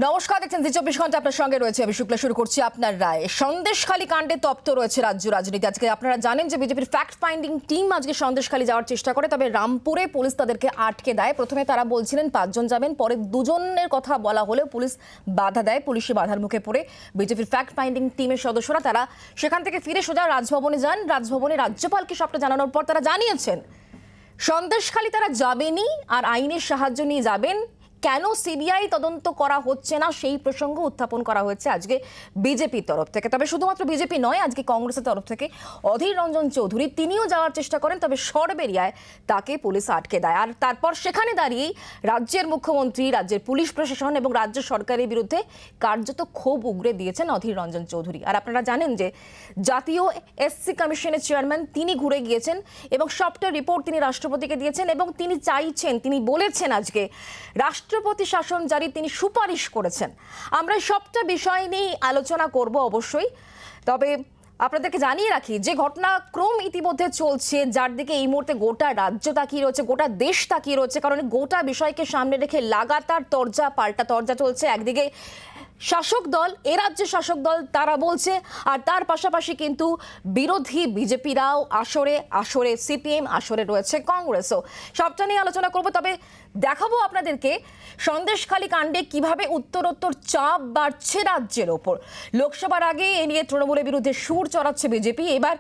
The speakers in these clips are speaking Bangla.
নমস্কার, দেখছেন জি 24 ঘন্টা, আপনার সঙ্গে রয়েছে আমি শুক্লা। শুরু করছি আপনার রায়। সন্দেশখালী কাণ্ডে তপ্ত রয়েছে রাজ্য রাজনীতি। আজকে আপনারা জানেন যে বিজেপির ফ্যাক্ট ফাইন্ডিং টিম আজকে সন্দেশখালী যাওয়ার চেষ্টা করে, তবে রামপুরে পুলিশ তাদেরকে আটকে দেয়। প্রথমে তারা বলছিলেন 5 জন যাবেন, পরে 2 জনের কথা বলা হলেও পুলিশ বাধা দেয়। পুলিশে বাধার মুখে পড়ে বিজেপির ফ্যাক্ট ফাইন্ডিং টিমের সদস্যরা তারা সেখান থেকে ফিরে সোজা রাজভবনে যান। রাজভবনে রাজ্যপালকে সবটা জানানোর পর তারা জানিয়েছেন সন্দেশখালী তারা যাবেনই, আর আইনের সাহায্য নিয়ে যাবেন। কেন সিবিআই তদন্ত করা হচ্ছে না সেই প্রসঙ্গ উত্থাপন করা হয়েছে আজকে বিজেপির তরফ থেকে। তবে শুধুমাত্র বিজেপি নয়, আজকে কংগ্রেসের তরফ থেকে অধীর রঞ্জন চৌধুরী তিনিও যাওয়ার চেষ্টা করেন, তবে সরবেরিয়ায় তাকে পুলিশ আটকে দেয়। আর তারপর সেখানে দাঁড়িয়েই রাজ্যের মুখ্যমন্ত্রী, রাজ্যের পুলিশ প্রশাসন এবং রাজ্য সরকারের বিরুদ্ধে কার্যত ক্ষোভ উগরে দিয়েছেন অধীর রঞ্জন চৌধুরী। আর আপনারা জানেন যে জাতীয় এসসি কমিশনের চেয়ারম্যান তিনি ঘুরে গিয়েছেন এবং সবটা রিপোর্ট তিনি রাষ্ট্রপতিকে দিয়েছেন এবং তিনি চাইছেন, তিনি বলেছেন আজকে রাষ্ট্রপতি শাসন জারি তিনি সুপারিশ করেছেন। আমরা সবটা বিষয় নিয়ে আলোচনা করব অবশ্যই, তবে আপনাদেরকে জানিয়ে রাখি যে ঘটনাক্রম ইতিমধ্যে চলছে, যার দিকে এই মুহূর্তে গোটা রাজ্য তাকিয়ে রয়েছে, গোটা দেশ তাকিয়ে রয়েছে, কারণ গোটা বিষয়কে সামনে রেখে লাগাতার তরজা পাল্টা তরজা চলছে। একদিকে শাসক দল, এ রাজ্যের শাসক দল তারা বলছে, আর তার পাশাপাশি কিন্তু বিরোধী বিজেপিরাও আসরে আসরে, সিপিএম আসরে রয়েছে, কংগ্রেসও। সবটা নিয়ে আলোচনা করব, তবে দেখাবো আপনাদেরকে সন্দেশখালী কাণ্ডে কিভাবে উত্তরোত্তর চাপ বাড়ছে রাজ্যের ওপর। লোকসভার আগে এ নিয়ে তৃণমূলের বিরুদ্ধে সুর চড়াচ্ছে বিজেপি। এবার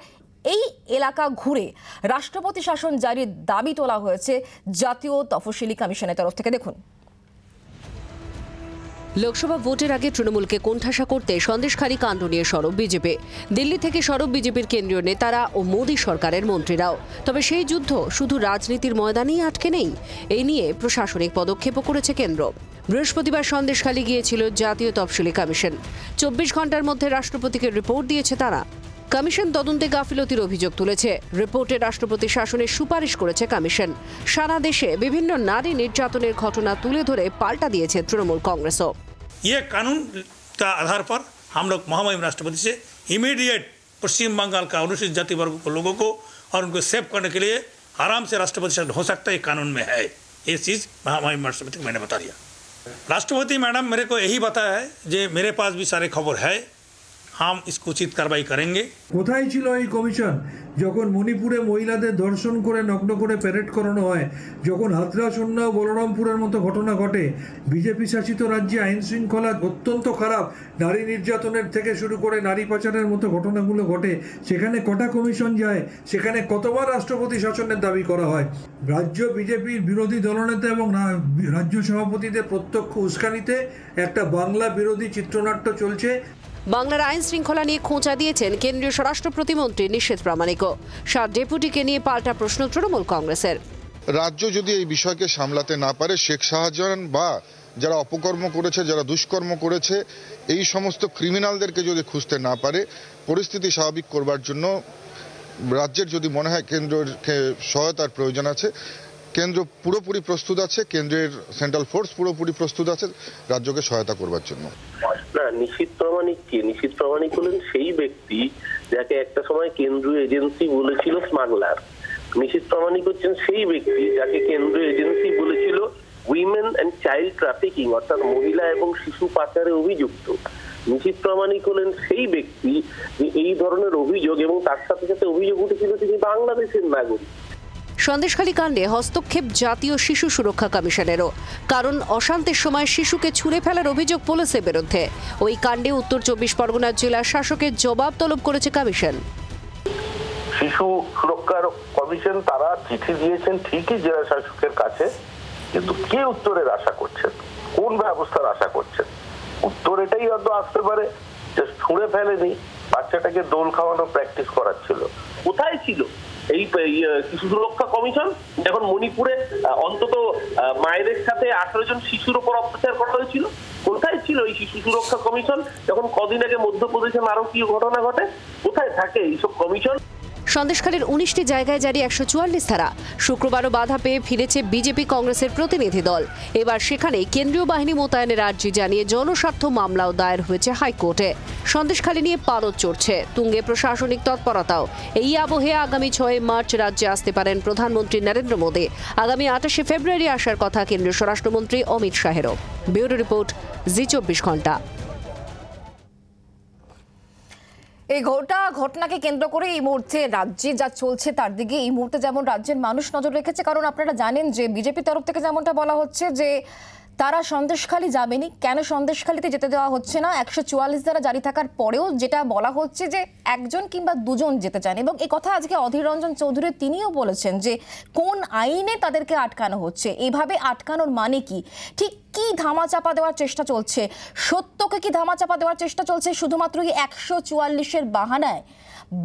এই এলাকা ঘুরে রাষ্ট্রপতি শাসন জারির দাবি তোলা হয়েছে জাতীয় তফসিলি কমিশনের তরফ থেকে। দেখুন, লোকসভা ভোটের আগে তৃণমূলকে কোণঠাসা করতে সন্দেশখালী কাণ্ড নিয়ে সরব বিজেপি। দিল্লি থেকে সরব বিজেপির কেন্দ্রীয় নেতারা ও মোদী সরকারের মন্ত্রীরাও। তবে সেই যুদ্ধ শুধু রাজনীতির ময়দানেই আটকে নেই, এই নিয়ে প্রশাসনিক পদক্ষেপও করেছে কেন্দ্র। বৃহস্পতিবার সন্দেশখালী গিয়েছিল জাতীয় তফসিলি কমিশন। 24 ঘন্টার মধ্যে রাষ্ট্রপতিকে রিপোর্ট দিয়েছে তারা। কমিশন তদন্তে গাফিলতির অভিযোগ তুলেছে। রিপোর্টে রাষ্ট্রপতি শাসনের সুপারিশ করেছে কমিশন। সারা দেশে বিভিন্ন নারী নির্যাতনের ঘটনা তুলে ধরে পাল্টা দিয়েছে তৃণমূল কংগ্রেসও। ये कानून का आधार पर हम लोग महामहिम राष्ट्रपति से इमीडिएट पश्चिम बंगाल का अनुसूचित जाति वर्ग को लोगों को और उनको सेव करने के लिए आराम से राष्ट्रपति शासन हो सकता है, ये कानून में है। ये चीज़ महामहिम राष्ट्रपति को मैंने बता दिया। राष्ट्रपति मैडम मेरे को यही बताया है जे मेरे पास भी सारे खबर है, हम इसको उचित कार्रवाई करेंगे। কোথায় ছিল এই কমিশন যখন মণিপুরে মহিলাদের ধর্ষণ করে নগ্ন করে প্যারেড করানো হয়, যখন হাতরাস উন্নাও বলরামপুরের মতো ঘটনা ঘটে? বিজেপি শাসিত রাজ্যে আইন শৃঙ্খলা অত্যন্ত খারাপ, নারী নির্যাতনের থেকে শুরু করে নারী পাচারের মতো ঘটনাগুলো ঘটে। সেখানে কটা কমিশন যায়? সেখানে কতবার রাষ্ট্রপতি শাসনের দাবি করা হয়? রাজ্য বিজেপির বিরোধী দলনেতা এবং রাজ্য সভাপতিদের প্রত্যক্ষ উস্কানিতে একটা বাংলা বিরোধী চিত্রনাট্য চলছে। বাংলার আইন শৃঙ্খলা নিয়ে খোঁচা দিয়েছেন কেন্দ্রীয় স্বরাষ্ট্র প্রতিমন্ত্রী নিশীথ প্রামাণিকও। 7 ডেপুটিকে নিয়ে পাল্টা প্রশ্ন তৃণমূল কংগ্রেসের। রাজ্য যদি এই বিষয়কে সামলাতে না পারে, শেখ শাহজাহান বা যারা অপকর্ম করেছে, যারা দুষ্কর্ম করেছে, এই সমস্ত ক্রিমিনালদেরকে যদি খুঁজতে না পারে, পরিস্থিতি স্বাভাবিক করবার জন্য রাজ্যের যদি মনে হয় কেন্দ্রের সহায়তার প্রয়োজন আছে, কেন্দ্র পুরোপুরি প্রস্তুত আছে, কেন্দ্রের সেন্ট্রাল ফোর্স পুরোপুরি প্রস্তুত আছে রাজ্যকে সহায়তা করবার জন্য। না, নিশীথ প্রামাণিক হলেন সেই ব্যক্তি যাকে একটা সময় কেন্দ্রীয় এজেন্সি বলেছিল স্মাগলার। নিশীথ প্রামাণিক হচ্ছেন সেই ব্যক্তি যাকে কেন্দ্রীয় এজেন্সি বলেছিল উইমেন অ্যান্ড চাইল্ড ট্রাফিকিং, অর্থাৎ মহিলা এবং শিশু পাচারে অভিযুক্ত। নিশীথ প্রামাণিক হলেন সেই ব্যক্তি যে এই ধরনের অভিযোগ এবং তার সাথে সাথে অভিযোগ উঠেছিল তিনি বাংলাদেশের নাগরিক। সন্দেশখালী কাণ্ডে হস্তক্ষেপ জাতীয় শিশু সুরক্ষা কমিশনেরও, কারণ অশান্তির সময় শিশুকে ছুঁড়ে ফেলার অভিযোগ পুলিশের বিরুদ্ধে। ওই কাণ্ডে উত্তর 24 পরগনা জেলার শাসকের জবাব তলব করেছে কমিশন। শিশু সুরক্ষার কমিশন তারা চিঠি দিয়েছেন ঠিকই জেলা শাসকের কাছে, কিন্তু কি উত্তরের আশা করছেন, কোন ব্যবস্থার আশা করছেন? উত্তর এটাই হয়তো আসতে পারে যে ছুঁড়ে ফেলেনি, বাচ্চাটাকে দোল খাওয়ানো প্র্যাকটিস করাচ্ছিল। কোথায় ছিল এই শিশু সুরক্ষা কমিশন যখন মণিপুরে অন্তত মায়েদের সাথে 18 জন শিশুর উপর অত্যাচার করা হয়েছিল? কোথায় ছিল এই শিশু সুরক্ষা কমিশন যখন কদিন আগে মধ্যপ্রদেশে নারকীয় ঘটনা ঘটে? কোথায় থাকে এইসব কমিশন? সন্দেশখালীর 19টি জায়গায় জারি 144 ধারা। শুক্রবারও বাধা পেয়ে ফিরেছে বিজেপি কংগ্রেসের প্রতিনিধি দল। এবার সেখানে কেন্দ্রীয় বাহিনী মোতায়েনের আর্জি জানিয়ে জনস্বার্থ মামলাও দায়ের হয়েছে হাইকোর্টে। সন্দেশখালী নিয়ে পারদ চড়ছে, তুঙ্গে প্রশাসনিক তৎপরতাও। এই আবহে আগামী 6 মার্চ রাজ্যে আসতে পারেন প্রধানমন্ত্রী নরেন্দ্র মোদী। আগামী 28 ফেব্রুয়ারি আসার কথা কেন্দ্রীয় স্বরাষ্ট্রমন্ত্রী অমিত শাহেরও। ব্যুরো রিপোর্ট, জি24 ঘন্টা। এই ঘটনাকে কেন্দ্র করে এই মুহূর্তে রাজ্যে যা চলছে তার দিকে এই মুহূর্তে যেমন রাজ্যের মানুষ নজর রেখেছে, কারণ আপনারা জানেন যে বিজেপির তরফ থেকে যেমনটা বলা হচ্ছে যে তারা সন্দেশখালী যাবেনি। কেন সন্দেশখালীতে যেতে দেওয়া হচ্ছে না? 144 ধারা জারি থাকার পরেও যেটা বলা হচ্ছে যে একজন কিংবা দুজন যেতে চান, এবং এই কথা আজকে অধীর রঞ্জন চৌধুরী তিনিও বলেছেন যে কোন আইনে তাদেরকে আটকানো হচ্ছে, এভাবে আটকানোর মানে কি, ঠিক কি ধামাচাপা দেওয়ার চেষ্টা চলছে, সত্যকে কি ধামাচাপা দেওয়ার চেষ্টা চলছে শুধুমাত্র এই 144-এর বাহানায়?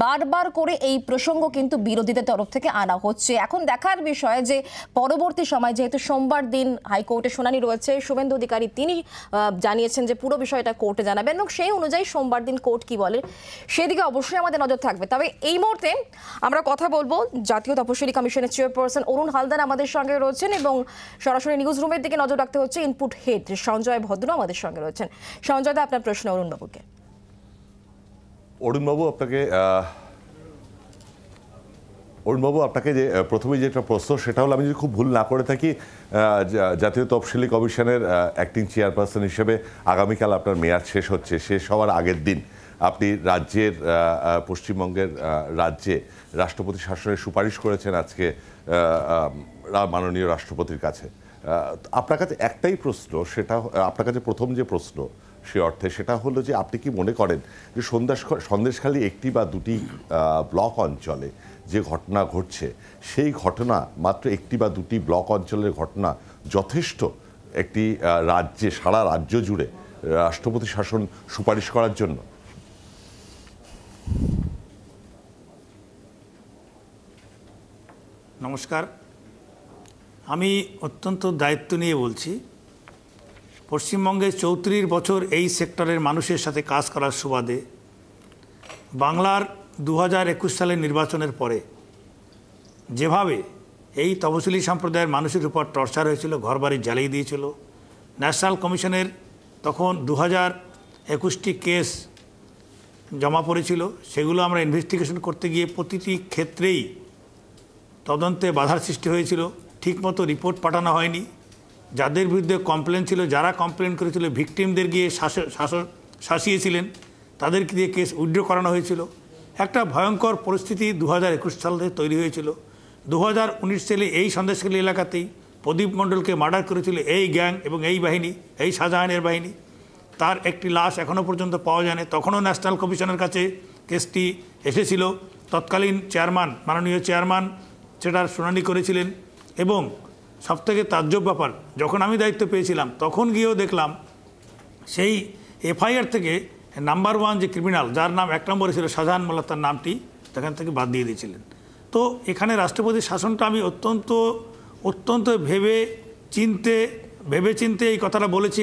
বারবার করে এই প্রসঙ্গ কিন্তু বিরোধীদের তরফ থেকে আনা হচ্ছে। এখন দেখার বিষয় যে পরবর্তী সময়, যেহেতু সোমবার দিন হাইকোর্টে শুনানি রয়েছে, শুভেন্দু অধিকারী তিনি জানিয়েছেন যে পুরো বিষয়টা কোর্টে জানাবেন, এবং সেই অনুযায়ী সোমবার দিন কোর্ট কি বলে সেদিকে অবশ্যই আমাদের নজর থাকবে। তবে এই মুহূর্তে আমরা কথা বলবো জাতীয় তপশিলি কমিশনের চেয়ারপারসন অরুণ হালদার আমাদের সঙ্গে রয়েছেন, এবং সরাসরি নিউজ রুমের দিকে নজর রাখতে হচ্ছে ইনপুট হেড সঞ্জয় ভদ্র আমাদের সঙ্গে রয়েছেন। সঞ্জয় দা, আপনার প্রশ্ন অরুণবাবুকে। অরুণবাবু আপনাকে যে প্রথমে যে একটা প্রশ্ন, সেটা হলো আমি যদি খুব ভুল না করে থাকি, জাতীয় তফসিলি কমিশনের অ্যাক্টিং চেয়ারপারসন হিসেবে আগামীকাল আপনার মেয়াদ শেষ হওয়ার আগের দিন আপনি পশ্চিমবঙ্গের রাজ্যে রাষ্ট্রপতি শাসনের সুপারিশ করেছেন আজকে মাননীয় রাষ্ট্রপতির কাছে। আপনার কাছে একটাই প্রশ্ন, সেটা আপনার কাছে প্রথম যে প্রশ্ন সে অর্থে, সেটা হলো যে আপনি কি মনে করেন যে সন্দেশখালী একটি বা দুটি ব্লক অঞ্চলে যে ঘটনা ঘটছে, সেই ঘটনা মাত্র একটি বা দুটি ব্লক অঞ্চলের ঘটনা যথেষ্ট একটি রাজ্যে, সারা রাজ্য জুড়ে রাষ্ট্রপতি শাসন সুপারিশ করার জন্য? নমস্কার, আমি অত্যন্ত দায়িত্ব নিয়ে বলছি। পশ্চিমবঙ্গে 34 বছর এই সেক্টরের মানুষের সাথে কাজ করার সুবাদে বাংলার 2021 সালের নির্বাচনের পরে যেভাবে এই তপশিলি সম্প্রদায়ের মানুষের উপর টর্চার হয়েছিল, ঘরবাড়ি জ্বালিয়ে দিয়েছিল, ন্যাশনাল কমিশনের তখন 2021টি কেস জমা পড়েছিল, সেগুলো আমরা ইনভেস্টিগেশন করতে গিয়ে প্রতিটি ক্ষেত্রেই তদন্তে বাধার সৃষ্টি হয়েছিল, ঠিকমতো রিপোর্ট পাঠানো হয়নি, যাদের বিরুদ্ধে কমপ্লেন ছিল, যারা কমপ্লেন করেছিল ভিকটিমদের গিয়ে শাসিয়েছিলেন, তাদেরকে দিয়ে কেস উইথড্র করানো হয়েছিল। একটা ভয়ঙ্কর পরিস্থিতি 2021 সালে তৈরি হয়েছিল। 2019 সালে এই সন্দেশখালী এলাকাতেই প্রদীপ মণ্ডলকে মার্ডার করেছিল এই গ্যাং এবং এই বাহিনী, এই শাহজাহানের বাহিনী। তার একটি লাশ এখনও পর্যন্ত পাওয়া যায়নি। তখনও ন্যাশনাল কমিশনের কাছে কেসটি এসেছিল। তৎকালীন চেয়ারম্যান, মাননীয় চেয়ারম্যান সেটার শুনানি করেছিলেন, এবং সবথেকে তাজ্জব ব্যাপার, যখন আমি দায়িত্ব পেয়েছিলাম তখন গিয়েও দেখলাম সেই এফআইআর থেকে নাম্বার 1 যে ক্রিমিনাল, যার নাম 1 নম্বরে ছিল শাহজাহান মোল্লা, তার নামটি সেখান থেকে বাদ দিয়ে দিয়েছিলেন। তো এখানে রাষ্ট্রপতির শাসনটা আমি অত্যন্ত ভেবে চিনতে এই কথাটা বলেছি।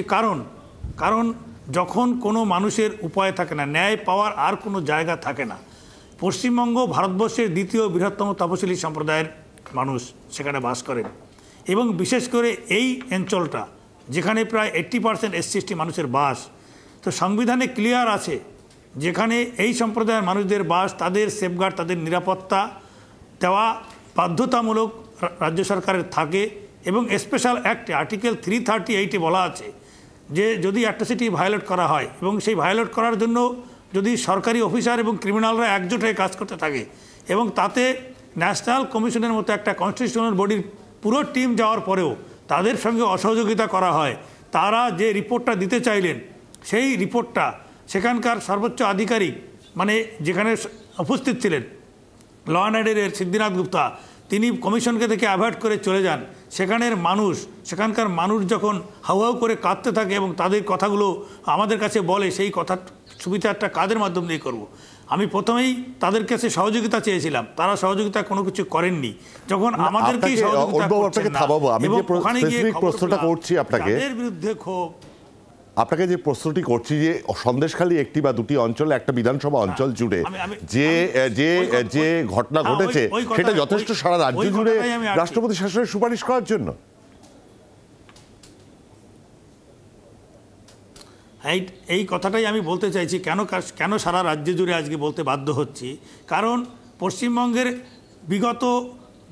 কারণ যখন কোনো মানুষের উপায় থাকে না, ন্যায় পাওয়ার আর কোনো জায়গা থাকে না। পশ্চিমবঙ্গ ভারতবর্ষের দ্বিতীয় বৃহত্তম তপশিলি সম্প্রদায়ের মানুষ সেখানে বাস করেন, এবং বিশেষ করে এই অঞ্চলটা যেখানে প্রায় 80% SC/ST মানুষের বাস। তো সংবিধানে ক্লিয়ার আছে যেখানে এই সম্প্রদায়ের মানুষদের বাস, তাদের সেফগার্ড, তাদের নিরাপত্তা দেওয়া বাধ্যতামূলক রাজ্য সরকারের থাকে, এবং স্পেশাল অ্যাক্টে আর্টিকেল 338-এ বলা আছে যে যদি অ্যাট্রসিটি ভায়োলেট করা হয়, এবং সেই ভায়োলেট করার জন্য যদি সরকারি অফিসার এবং ক্রিমিনালরা একজোট হয়ে কাজ করতে থাকে, এবং তাতে ন্যাশনাল কমিশনের মতো একটা কনস্টিটিউশনাল বডির পুরো টিম যাওয়ার পরেও তাদের সঙ্গে অসহযোগিতা করা হয়, তারা যে রিপোর্টটা দিতে চাইলেন সেই রিপোর্টটা সেখানকার সর্বোচ্চ আধিকারিক, মানে যেখানে উপস্থিত ছিলেন ল অ্যান্ড অর্ডারের সিদ্ধিনাথ গুপ্তা, তিনি কমিশনকে থেকে অ্যাভয়েড করে চলে যান। সেখানকার মানুষ যখন হাউ করে কাঁদতে থাকে এবং তাদের কথাগুলো আমাদের কাছে বলে, সেই কথার সুবিধাটা কাদের মাধ্যম দিয়ে করব। আমি প্রথমেই তাদের কাছে সহযোগিতা চেয়েছিলাম, তারা সহযোগিতা কোনো কিছু করেননি। যখন আমাদেরকেই সহযোগিতা করছেন না, এবং ওখানে গিয়ে প্রশ্নটা করছি তাদের বিরুদ্ধে ক্ষোভ। আপনাকে যে প্রশ্নটি করছি যে সন্দেশখালী একটি বা দুটি অঞ্চল, একটা বিধানসভা অঞ্চল জুড়ে যে ঘটনা ঘটেছে, সেটা যথেষ্ট সারা রাজ্য জুড়ে রাষ্ট্রপতি শাসনের সুপারিশ করার জন্য? এই কথাটাই আমি বলতে চাইছি, কেন সারা রাজ্য জুড়ে আজকে বলতে বাধ্য হচ্ছি। কারণ পশ্চিমবঙ্গের বিগত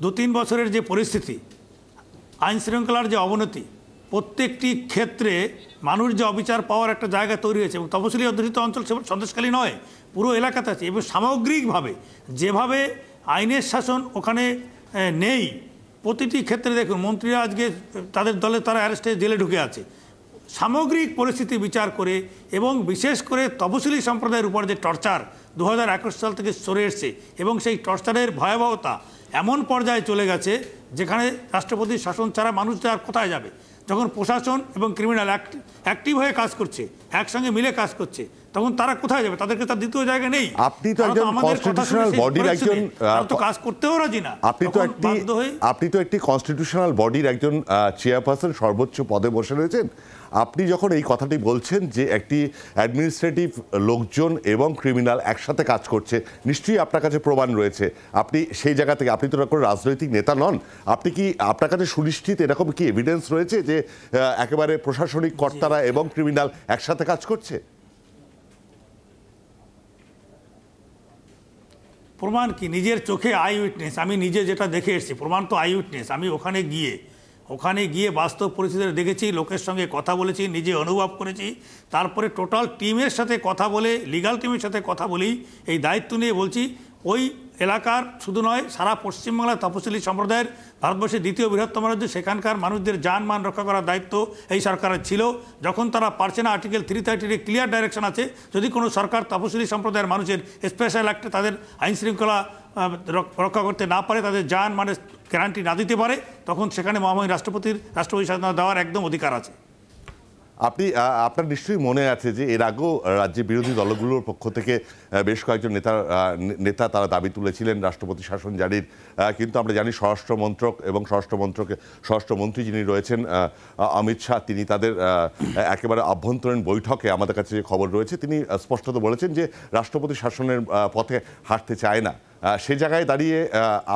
2-3 বছরের যে পরিস্থিতি, আইন শৃঙ্খলার যে অবনতি, প্রত্যেকটি ক্ষেত্রে মানুষ যে অবিচার পাওয়ার একটা জায়গা তৈরি হয়েছে এবং তপশিলি অধ্যুষিত অঞ্চল সন্দেশখালী নয়, পুরো এলাকাতে আছে। এবং সামগ্রিকভাবে যেভাবে আইনের শাসন ওখানে নেই, প্রতিটি ক্ষেত্রে দেখুন মন্ত্রীরা আজকে তাদের দলে তারা অ্যারেস্টে জেলে ঢুকে আছে। সামগ্রিক পরিস্থিতি বিচার করে এবং বিশেষ করে তপশিলি সম্প্রদায়ের উপর যে টর্চার 2021 সাল থেকে সরে এসছে এবং সেই টর্চারের ভয়াবহতা এমন পর্যায়ে চলে গেছে যেখানে রাষ্ট্রপতির শাসন ছাড়া মানুষ আর কোথায় যাবে। যখন প্রশাসন এবং ক্রিমিনাল অ্যাক্টিভ হয়ে কাজ করছে, একসঙ্গে মিলে কাজ করছে, তখন তারা কোথায় যাবে? তাদেরকে তার দ্বিতীয় জায়গা নেই। আপনি তো একজন কনস্টিটিউশনাল বডির একজন, কাজ করতেও রাজি না। আপনি তো একটি কনস্টিটিউশনাল বডির একজন চেয়ারপারসন, সর্বোচ্চ পদে বসে রয়েছেন। আপনি যখন এই কথাটি বলছেন যে একটি অ্যাডমিনিস্ট্রেটিভ লোকজন এবং ক্রিমিনাল একসাথে কাজ করছে, নিশ্চয়ই আপনার কাছে প্রমাণ রয়েছে। আপনি সেই জায়গা থেকে, আপনি তো কোনো রাজনৈতিক নেতা নন, আপনি কি আপনার কাছে সুনিশ্চিত এরকম কি এভিডেন্স রয়েছে যে একেবারে প্রশাসনিক কর্তারা এবং ক্রিমিনাল একসাথে কাজ করছে? প্রমাণ কি? নিজের চোখে আই উইটনেস, আমি নিজে যেটা দেখে এসেছি, প্রমাণ তো আই উইটনেস। আমি ওখানে গিয়ে বাস্তব পরিস্থিতি দেখেছি, লোকের সঙ্গে কথা বলেছি, নিজে অনুভব করেছি, তারপরে টোটাল টিমের সাথে কথা বলে, লিগাল টিমের সাথে কথা বলেই এই দায়িত্ব নিয়ে বলছি। ওই এলাকার শুধু নয়, সারা পশ্চিমবাংলার তপশিলি সম্প্রদায়ের ভারতবর্ষের দ্বিতীয় বৃহত্তম রাজ্য, সেখানকার মানুষদের জানমান রক্ষা করার দায়িত্ব এই সরকারের ছিল। যখন তারা পারছে না, আর্টিকেল 330 ক্লিয়ার ডাইরেকশন আছে, যদি কোনো সরকার তপশিলি সম্প্রদায়ের মানুষের স্পেশাল অ্যাক্টে তাদের আইন শৃঙ্খলা রক্ষা করতে না পারে, তাদের জান মানে গ্যারান্টি না দিতে পারে, তখন সেখানে মহামহিম রাষ্ট্রপতি স্বাধীনতা দেওয়ার একদম অধিকার আছে। আপনার নিশ্চয়ই মনে আছে যে এর আগেও রাজ্যের বিরোধী দলগুলোর পক্ষ থেকে বেশ কয়েকজন নেতা তারা দাবি তুলেছিলেন রাষ্ট্রপতি শাসন জারির, কিন্তু আমরা জানি স্বরাষ্ট্রমন্ত্রক এবং স্বরাষ্ট্রমন্ত্রী যিনি রয়েছেন অমিত শাহ, তিনি তাদের একেবারে আভ্যন্তরীণ বৈঠকে আমাদের কাছে যে খবর রয়েছে, তিনি স্পষ্টত বলেছেন যে রাষ্ট্রপতি শাসনের পথে হাঁটতে চায় না। সে জায়গায় দাঁড়িয়ে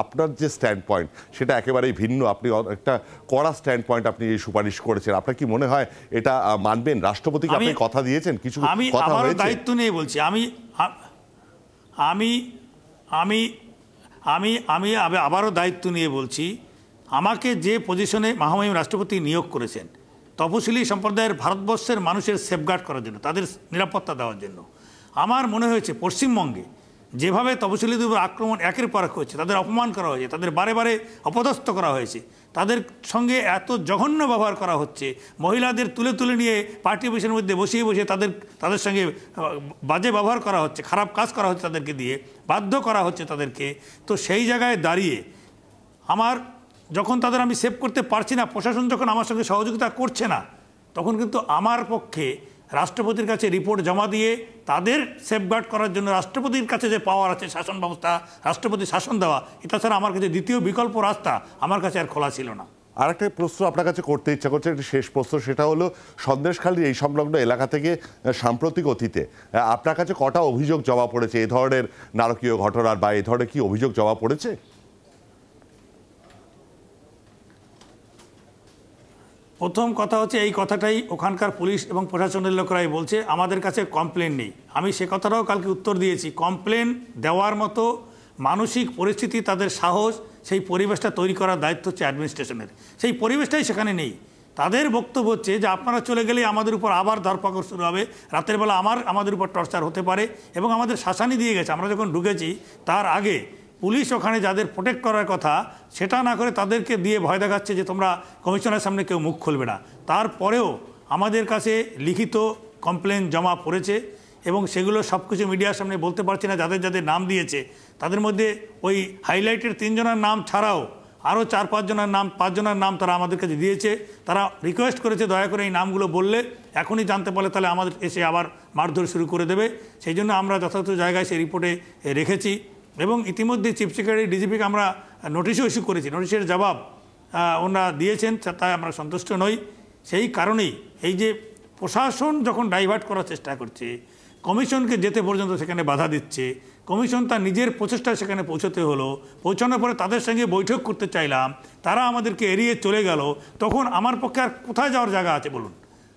আপনার যে স্ট্যান্ড পয়েন্ট সেটা একেবারেই ভিন্ন। আপনি একটা কড়া স্ট্যান্ড পয়েন্ট আপনি সুপারিশ করেছেন। আপনার কি মনে হয় এটা মানবেন? রাষ্ট্রপতিকে আপনি কথা দিয়েছেন, কিছু কথা হয়েছে? দায়িত্ব নিয়ে বলছি, আমি আবারও দায়িত্ব নিয়ে বলছি। আমাকে যে পজিশনে মহামহিম রাষ্ট্রপতি নিয়োগ করেছেন তপশিলি সম্প্রদায়ের ভারতবর্ষের মানুষের সেফগার্ড করার জন্য, তাদের নিরাপত্তা দেওয়ার জন্য, আমার মনে হয়েছে পশ্চিমবঙ্গে যেভাবে তপশিলিদের উপর আক্রমণ একের পর এক হচ্ছে, তাদের অপমান করা হয়েছে, তাদের বারে বারে অপদস্থ করা হয়েছে, তাদের সঙ্গে এত জঘন্য ব্যবহার করা হচ্ছে, মহিলাদের তুলে নিয়ে পার্টি অফিসের মধ্যে বসিয়ে তাদের সঙ্গে বাজে ব্যবহার করা হচ্ছে, খারাপ কাজ করা হচ্ছে, তাদেরকে দিয়ে বাধ্য করা হচ্ছে তাদেরকে। তো সেই জায়গায় দাঁড়িয়ে যখন তাদের আমি সেভ করতে পারছি না, প্রশাসন যখন আমার সঙ্গে সহযোগিতা করছে না, তখন কিন্তু আমার পক্ষে রাষ্ট্রপতির কাছে রিপোর্ট জমা দিয়ে তাদের সেফগার্ড করার জন্য রাষ্ট্রপতির কাছে যে পাওয়ার আছে শাসন ব্যবস্থা, রাষ্ট্রপতি শাসন দেওয়া, এটা ছাড়া আমার কাছে দ্বিতীয় বিকল্প রাস্তা আমার কাছে আর খোলা ছিল না। আর একটা প্রশ্ন আপনার কাছে করতে ইচ্ছা করছে, একটি শেষ প্রশ্ন, সেটা হলো সন্দেশখালীর এই সংলগ্ন এলাকা থেকে সাম্প্রতিক অতীতে আপনার কাছে কটা অভিযোগ জমা পড়েছে এই ধরনের নারকীয় ঘটনার, বা এই ধরনের কি অভিযোগ জমা পড়েছে? প্রথম কথা হচ্ছে, এই কথাটাই ওখানকার পুলিশ এবং প্রশাসনের লোকেরাই বলছে, আমাদের কাছে কমপ্লেন নেই। আমি সে কথাটাও কালকে উত্তর দিয়েছি। কমপ্লেন দেওয়ার মতো মানসিক পরিস্থিতি, তাদের সাহস, সেই পরিবেশটা তৈরি করার দায়িত্ব হচ্ছে অ্যাডমিনিস্ট্রেশনের। সেই পরিবেশটাই সেখানে নেই। তাদের বক্তব্য হচ্ছে যে আপনারা চলে গেলেই আমাদের উপর আবার ধরপাকড় শুরু হবে, রাতের বেলা আমাদের উপর টর্চার হতে পারে, এবং আমাদের শাসানি দিয়ে গেছে। আমরা যখন ঢুকেছি তার আগে পুলিশ ওখানে যাদের প্রোটেক্ট করার কথা সেটা না করে তাদেরকে দিয়ে ভয় দেখাচ্ছে যে তোমরা কমিশনের সামনে কেউ মুখ খুলবে না। তারপরেও আমাদের কাছে লিখিত কমপ্লেন জমা পড়েছে এবং সেগুলো সব কিছু মিডিয়ার সামনে বলতে পারছি না। যাদের নাম দিয়েছে তাদের মধ্যে ওই হাইলাইটের 3 জনের নাম ছাড়াও আরও 4-5 জনের নাম তারা আমাদের কাছে দিয়েছে। তারা রিকোয়েস্ট করেছে দয়া করে এই নামগুলো বললে এখনই জানতে পারলে তাহলে আমাদের এসে আবার মারধর শুরু করে দেবে। সেই জন্য আমরা যথাযথ জায়গায় সেই রিপোর্টে রেখেছি এবং ইতিমধ্যে চিফ সেক্রেটারি ডিজিপিকে আমরা নোটিশও ইস্যু করেছি। নোটিশের জবাব ওনারা দিয়েছেন, তাই আমরা সন্তুষ্ট নই। সেই কারণেই এই যে প্রশাসন যখন ডাইভার্ট করার চেষ্টা করছে, কমিশনকে যেতে পর্যন্ত সেখানে বাধা দিচ্ছে, কমিশন তার নিজের প্রচেষ্টায় সেখানে পৌঁছতে হলো, পৌঁছানোর পরে তাদের সঙ্গে বৈঠক করতে চাইলাম, তারা আমাদেরকে এড়িয়ে চলে গেল, তখন আমার পক্ষে আর কোথায় যাওয়ার জায়গা আছে বলুন?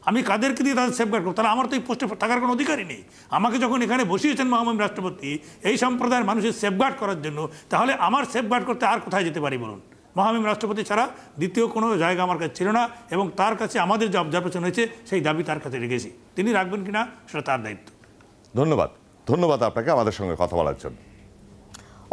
আমি কাদেরকে দিয়ে তাদের সেফগার্ড করব? তাহলে আমার তো এই পোস্টে থাকার কোনো অধিকারই নেই। আমাকে যখন এখানে বসিয়েছেন মহামহিম রাষ্ট্রপতি এই সম্প্রদায়ের মানুষের সেফগার্ড করার জন্য, তাহলে আমার সেফগার্ড করতে আর কোথায় যেতে পারি বলুন? মহামহিম রাষ্ট্রপতি ছাড়া দ্বিতীয় কোনো জায়গা আমার কাছে ছিল না, এবং তার কাছে আমাদের যে অবজারভেশন হয়েছে সেই দাবি তার কাছে রেখেছি। তিনি রাখবেন কিনা সেটা তার দায়িত্ব। ধন্যবাদ আপনাকে আমাদের সঙ্গে কথা বলার জন্য।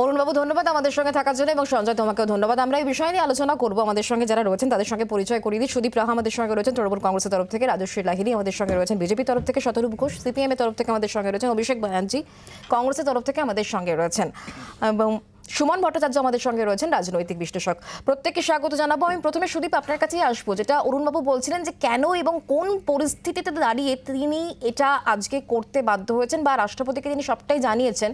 অরুণবাবু ধন্যবাদ আমাদের সঙ্গে থাকার জন্য, এবং সঞ্জয় তোমাকেও ধন্যবাদ। আমরা এই বিষয় নিয়ে আলোচনা করব। আমাদের সঙ্গে যারা রয়েছেন তাদের সঙ্গে পরিচয় করিয়ে দিই। সুদীপ রাহা আমাদের সঙ্গে রয়েছেন তৃণমূল কংগ্রেসের তরফ থেকে, রাজশ্রী লাহিড়ী আমাদের সঙ্গে রয়েছেন বিজেপির তরফ থেকে, শতরূপ ঘোষ সিপিএম এর তরফ থেকে আমাদের সঙ্গে রয়েছেন, অভিষেক ব্যানার্জি কংগ্রেসের তরফ থেকে আমাদের সঙ্গে রয়েছেন, এবং সুমন ভট্টাচার্য আমাদের সঙ্গে রয়েছেন রাজনৈতিক বিশ্লেষক। প্রত্যেককে স্বাগত জানাবো। আমি প্রথমে সুদীপ আপনার কাছেই আসবো, যেটা অরুণবাবু বলছিলেন যে কেন এবং কোন পরিস্থিতিতে দাঁড়িয়ে তিনি এটা আজকে করতে বাধ্য হয়েছেন, বা রাষ্ট্রপতিকে তিনি সবটাই জানিয়েছেন,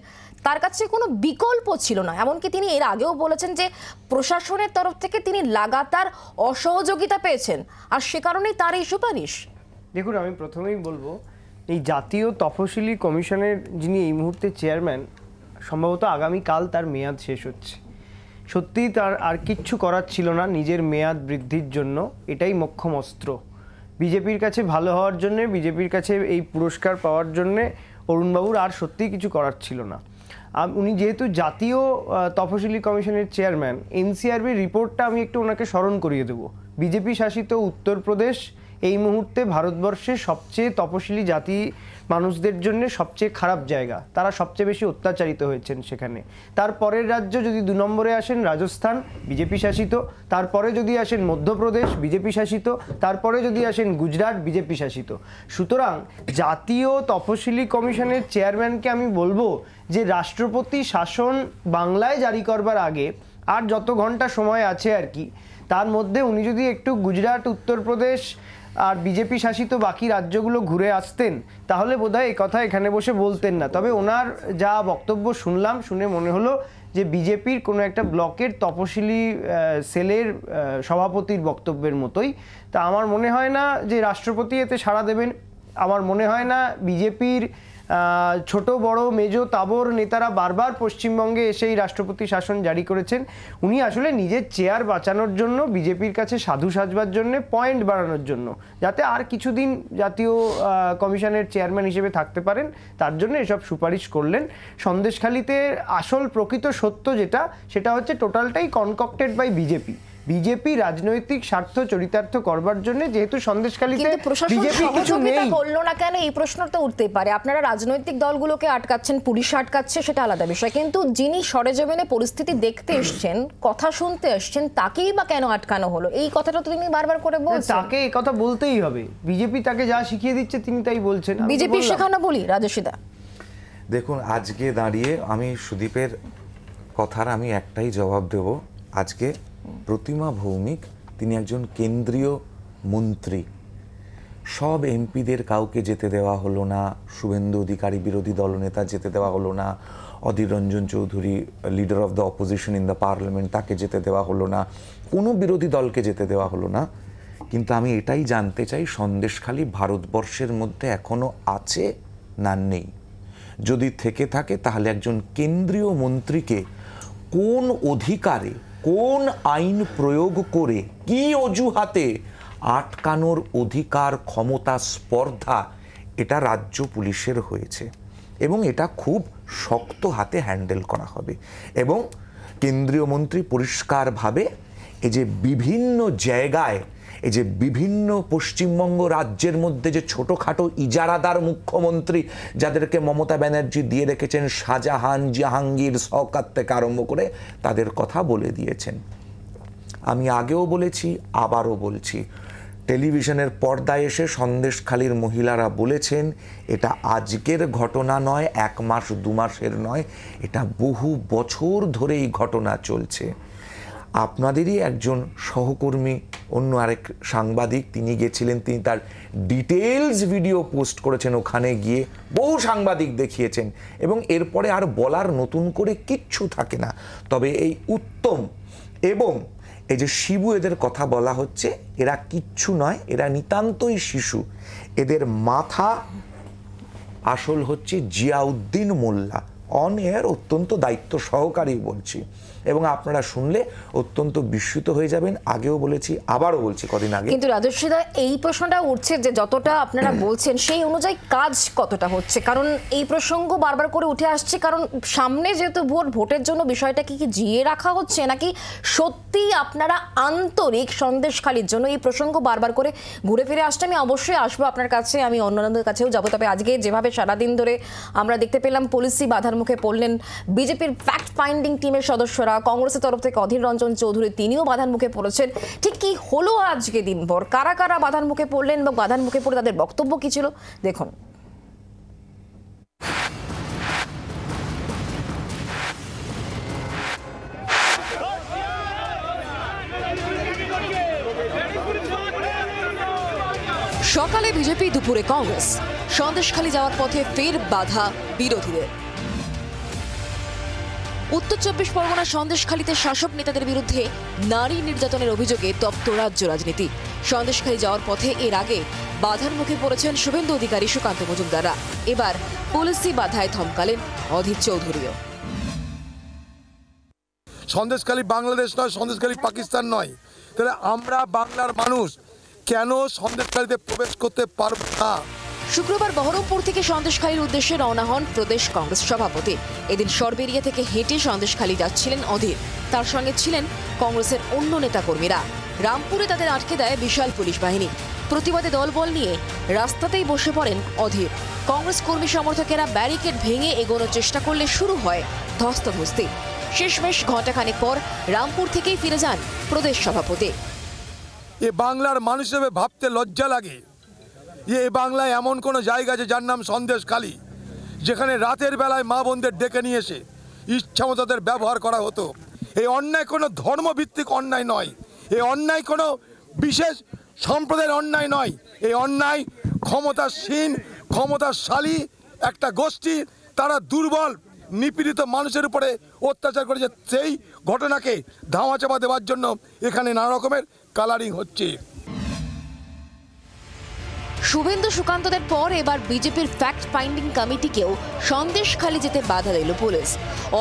তার কাছে কোনো বিকল্প ছিল না। এমনকি তিনি এর আগেও বলেছেন যে প্রশাসনের তরফ থেকে তিনি লাগাতার অসহযোগিতা পেয়েছেন, আর সে কারণেই তার এই সুপারিশ। দেখুন, আমি প্রথমেই বলবো, এই জাতীয় তফসিলি কমিশনের যিনি এই মুহূর্তে চেয়ারম্যান, সম্ভবত আগামীকাল তার মেয়াদ শেষ হচ্ছে। সত্যিই তার আর কিচ্ছু করার ছিল না নিজের মেয়াদ বৃদ্ধির জন্য। এটাই মোক্ষম অস্ত্র বিজেপির কাছে ভালো হওয়ার জন্যে, বিজেপির কাছে এই পুরস্কার পাওয়ার জন্যে অরুণবাবুর আর সত্যিই কিছু করার ছিল না। উনি যেহেতু জাতীয় তফসিলি কমিশনের চেয়ারম্যান, এনসিআরবির রিপোর্টটা আমি একটু ওনাকে স্মরণ করিয়ে দেবো। বিজেপি শাসিত উত্তরপ্রদেশ এই মুহূর্তে ভারতবর্ষের সবচেয়ে তপশিলি জাতি মানুষদের জন্য সবচেয়ে খারাপ জায়গা। তারা সবচেয়ে বেশি অত্যাচারিত হয়েছেন সেখানে। তারপরের রাজ্য যদি 2 নম্বরে আসেন রাজস্থান, বিজেপি শাসিত। তারপরে যদি আসেন মধ্যপ্রদেশ, বিজেপি শাসিত। তারপরে যদি আসেন গুজরাট, বিজেপি শাসিত। সুতরাং জাতীয় তফসিলি কমিশনের চেয়ারম্যানকে আমি বলবো যে রাষ্ট্রপতি শাসন বাংলায় জারি করবার আগে আর যত ঘন্টা সময় আছে আর কি, তার মধ্যে উনি যদি একটু গুজরাট, উত্তরপ্রদেশ আর বিজেপি শাসিত বাকি রাজ্যগুলো ঘুরে আসতেন, তাহলে বোধহয় এই কথা এখানে বসে বলতেন না। তবে ওনার যা বক্তব্য শুনলাম, শুনে মনে হলো যে বিজেপির কোনো একটা ব্লকের তপশিলি সেলের সভাপতির বক্তব্যের মতোই। তা আমার মনে হয় না যে রাষ্ট্রপতি এতে সাড়া দেবেন। আমার মনে হয় না বিজেপির ছোট বড় মেজো তাবর নেতারা বারবার পশ্চিমবঙ্গে এসেই রাষ্ট্রপতি শাসন জারি করেছেন। উনি আসলে নিজের চেয়ার বাঁচানোর জন্য, বিজেপির কাছে সাধু সাজবার জন্য, পয়েন্ট বাড়ানোর জন্য, যাতে আর কিছুদিন জাতীয় কমিশনের চেয়ারম্যান হিসেবে থাকতে পারেন, তার জন্য এসব সুপারিশ করলেন। সন্দেশখালিতে আসল প্রকৃত সত্য যেটা, সেটা হচ্ছে টোটালটাই কনকক্টেড বাই বিজেপি। বিজেপি রাজনৈতিক স্বার্থ চরিতার্থ করবার জন্য, যেহেতু সন্দেশখালিতে বিজেপি কিছু নেই, করলো না কেন এই প্রশ্নটা উঠতেই পারে। আপনারা রাজনৈতিক দলগুলোকে আটকাচ্ছেন, পুলিশ আটকাচ্ছে, সেটা আলাদা বিষয়, কিন্তু যিনি সরেজমিনে পরিস্থিতি দেখতে এসছেন, কথা শুনতে এসছেন, তাকেই বা কেন আটকানো হলো? এই কথাটা তো তিনি বারবার করে বলছেন। তাকে এই কথা বলতেই হবে। বিজেপি তাকে যা শিখিয়ে দিচ্ছে তিনি তাই বলছেন। বিজেপি শেখানো বলি রাজস্বীদা। দেখুন, আজকে দাঁড়িয়ে আমি সুদীপের কথার আমি একটাই জবাব দেব। আজকে প্রতিমা ভৌমিক, তিনি একজন কেন্দ্রীয় মন্ত্রী। সব এমপিদের কাউকে যেতে দেওয়া হলো না, শুভেন্দু অধিকারী বিরোধী দলনেতা যেতে দেওয়া হলো না, Adhir Ranjan Chowdhury leader of the opposition in the parliament, তাকে যেতে দেওয়া হলো না, কোনো বিরোধী দলকে যেতে দেওয়া হলো না। কিন্তু আমি এটাই জানতে চাই, সন্দেশখালি ভারতবর্ষের মধ্যে এখনো আছে না নেই? যদি থেকে থাকে তাহলে একজন কেন্দ্রীয় মন্ত্রীকে কোন অধিকারে, কোন আইন প্রয়োগ করে, কি অজুহাতে আটকানোর অধিকার, ক্ষমতা, স্পর্ধা, এটা রাজ্য পুলিশের হয়েছে, এবং এটা খুব শক্ত হাতে হ্যান্ডেল করা হবে। এবং কেন্দ্রীয় মন্ত্রী পরিষ্কারভাবে এই যে বিভিন্ন জায়গায়, এই যে বিভিন্ন পশ্চিমবঙ্গ রাজ্যের মধ্যে যে ছোটোখাটো ইজারাদার মুখ্যমন্ত্রী যাদেরকে মমতা ব্যানার্জি দিয়ে রেখেছেন, শাহজাহান, জাহাঙ্গীর, শওকত থেকে আরম্ভ করে, তাদের কথা বলে দিয়েছেন। আমি আগেও বলেছি, আবারও বলছি, টেলিভিশনের পর্দায় এসে সন্দেশখালীর মহিলারা বলেছেন, এটা আজকের ঘটনা নয়, 1 মাস 2 মাসের নয়, এটা বহু বছর ধরে এই ঘটনা চলছে। আপনাদেরই একজন সহকর্মী, অন্য আরেক সাংবাদিক, তিনি গেছিলেন, তিনি তার ডিটেলস ভিডিও পোস্ট করেছেন, ওখানে গিয়ে বহু সাংবাদিক দেখিয়েছেন, এবং এরপরে আর বলার নতুন করে কিচ্ছু থাকে না। তবে এই উত্তম এবং এই যে শিবু, এদের কথা বলা হচ্ছে, এরা কিচ্ছু নয়, এরা নিতান্তই শিশু। এদের মাথা আসল হচ্ছে জিয়াউদ্দিন মোল্লা, অন এয়ার অত্যন্ত দায়িত্ব সহকারী বলছি, এবং আপনারা শুনলে অত্যন্ত বিস্মিত হয়ে যাবেন। আগেও বলেছি, আবারও বলছি কদিন আগে। কিন্তু রাজস্বীদা, এই প্রশ্নটা উঠছে যে যতটা আপনারা বলছেন সেই অনুযায়ী কাজ কতটা হচ্ছে, কারণ এই প্রসঙ্গ বারবার করে উঠে আসছে, কারণ সামনে যেহেতু ভোটের জন্য বিষয়টা কি জিয়ে রাখা হচ্ছে, নাকি সত্যি আপনারা আন্তরিক সন্দেশখালির জন্য এই প্রসঙ্গ বারবার করে ঘুরে ফিরে আসছে? আমি অবশ্যই আসবো আপনার কাছে, আমি অন্যান্যদের কাছেও যাবো, তবে আজকে যেভাবে সারাদিন ধরে আমরা দেখতে পেলাম পুলিশই বাধার মুখে পড়লেন, বিজেপির ফ্যাক্ট ফাইন্ডিং টিমের সদস্যরা, কংগ্রেসের তরফ থেকে অধীর রঞ্জন চৌধুরী তিনিও বাধার মুখে পড়েছেন, ঠিক কি হলো আজকে দিনভর, কারা কারা বাধার মুখে পড়লেন এবং বাধার মুখে পড়ে তাদের বক্তব্য কি ছিল দেখুন। সকালে বিজেপি, দুপুরে কংগ্রেস, সন্দেশখালি যাওয়ার পথে ফের বাধা বিরোধীদের। উত্তর 24 পরগনা সন্দেশখালিতে শাসক নেতাদের বিরুদ্ধে নারী নির্যাতনের অভিযোগে তপ্ত রাজ্য রাজনীতি। সন্দেশখালি যাওয়ার পথে এর আগে বাধার মুখে পড়েছেন শুভেন্দু অধিকারী, সুকান্ত মজুমদাররা। এবার পুলিশি বাধায় থমকালেন অধীর চৌধুরীও। সন্দেশখালি বাংলাদেশ নয়, সন্দেশখালি পাকিস্তান নয়, তাহলে আমরা বাংলার মানুষ কেন সন্দেশখালিতে প্রবেশ করতে পারব না? শুক্রবার বহরমপুর থেকে সন্দেশখালির উদ্দেশ্যে রওনা হন প্রদেশ কংগ্রেস সভাপতি। এদিন সরবেরিয়া থেকে হেঁটে সন্দেশখালি যাচ্ছিলেন অধীর, তার সঙ্গে ছিলেন কংগ্রেসের অন্য নেতাকর্মীরা। রামপুরে তাদের আটকে দেয় বিশাল পুলিশ বাহিনী। প্রতিবাদে দলবল নিয়ে রাস্তাতেই বসে পড়েন অধীর। কংগ্রেস কর্মী সমর্থকেরা ব্যারিকেড ভেঙে এগোনোর চেষ্টা করলে শুরু হয় ধস্তাধস্তি। শেষমেশ ঘণ্টাখানেক পর রামপুর থেকেই ফিরে যান প্রদেশ সভাপতি। এ বাংলার মানুষ হিসেবে ভাবতে লজ্জা লাগে যে এ বাংলায় এমন কোনো জায়গা আছে যার নাম সন্দেশখালি, যেখানে রাতের বেলায় মা বোনদের ডেকে নিয়ে এসে ইচ্ছামতো তাদের ব্যবহার করা হতো। এই অন্যায় কোনো ধর্মভিত্তিক অন্যায় নয়, এই অন্যায় কোনো বিশেষ সম্প্রদায়ের অন্যায় নয়, এই অন্যায় ক্ষমতাসীন ক্ষমতাশালী একটা গোষ্ঠী, তারা দুর্বল নিপীড়িত মানুষের উপরে অত্যাচার করেছে। সেই ঘটনাকে ধামাচাপা দেওয়ার জন্য এখানে নানা রকমের কালারিং হচ্ছে। শুভেন্দু সুকান্তদের পর এবার বিজেপির ফ্যাক্ট ফাইন্ডিং কমিটিকেও সন্দেশখালি যেতে বাধা দিল পুলিশ।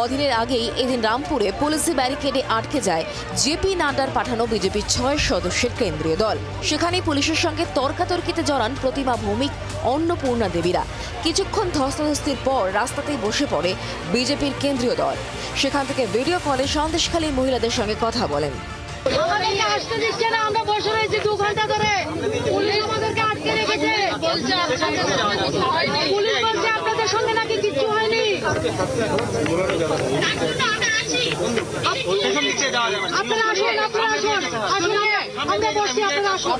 অধীরের আগেই এদিন রামপুরে পুলিশি ব্যারিকেডে আটকে যায় জেপি নাড্ডার পাঠানো বিজেপির 6 সদস্যের কেন্দ্রীয় দল। সেখানেই পুলিশের সঙ্গে তর্কাতর্কিতে জড়ান প্রতিমা ভৌমিক, অন্নপূর্ণা দেবীরা। কিছুক্ষণ ধস্তাধস্তির পর রাস্তাতেই বসে পড়ে বিজেপির কেন্দ্রীয় দল। সেখান থেকে ভিডিও কলে সন্দেশখালীর মহিলাদের সঙ্গে কথা বলেন। আমাদেরকে আসতে দিচ্ছে না, আমরা বসে রয়েছি 2 ঘন্টা ধরে, পুলিশ আমাদেরকে আটকে রেখেছে। পুলিশ বলছে আপনাদের সঙ্গে নাকি কিচ্ছু হয়নি। আপনারা আসুন, আমরা বসছি, আপনারা আসুন।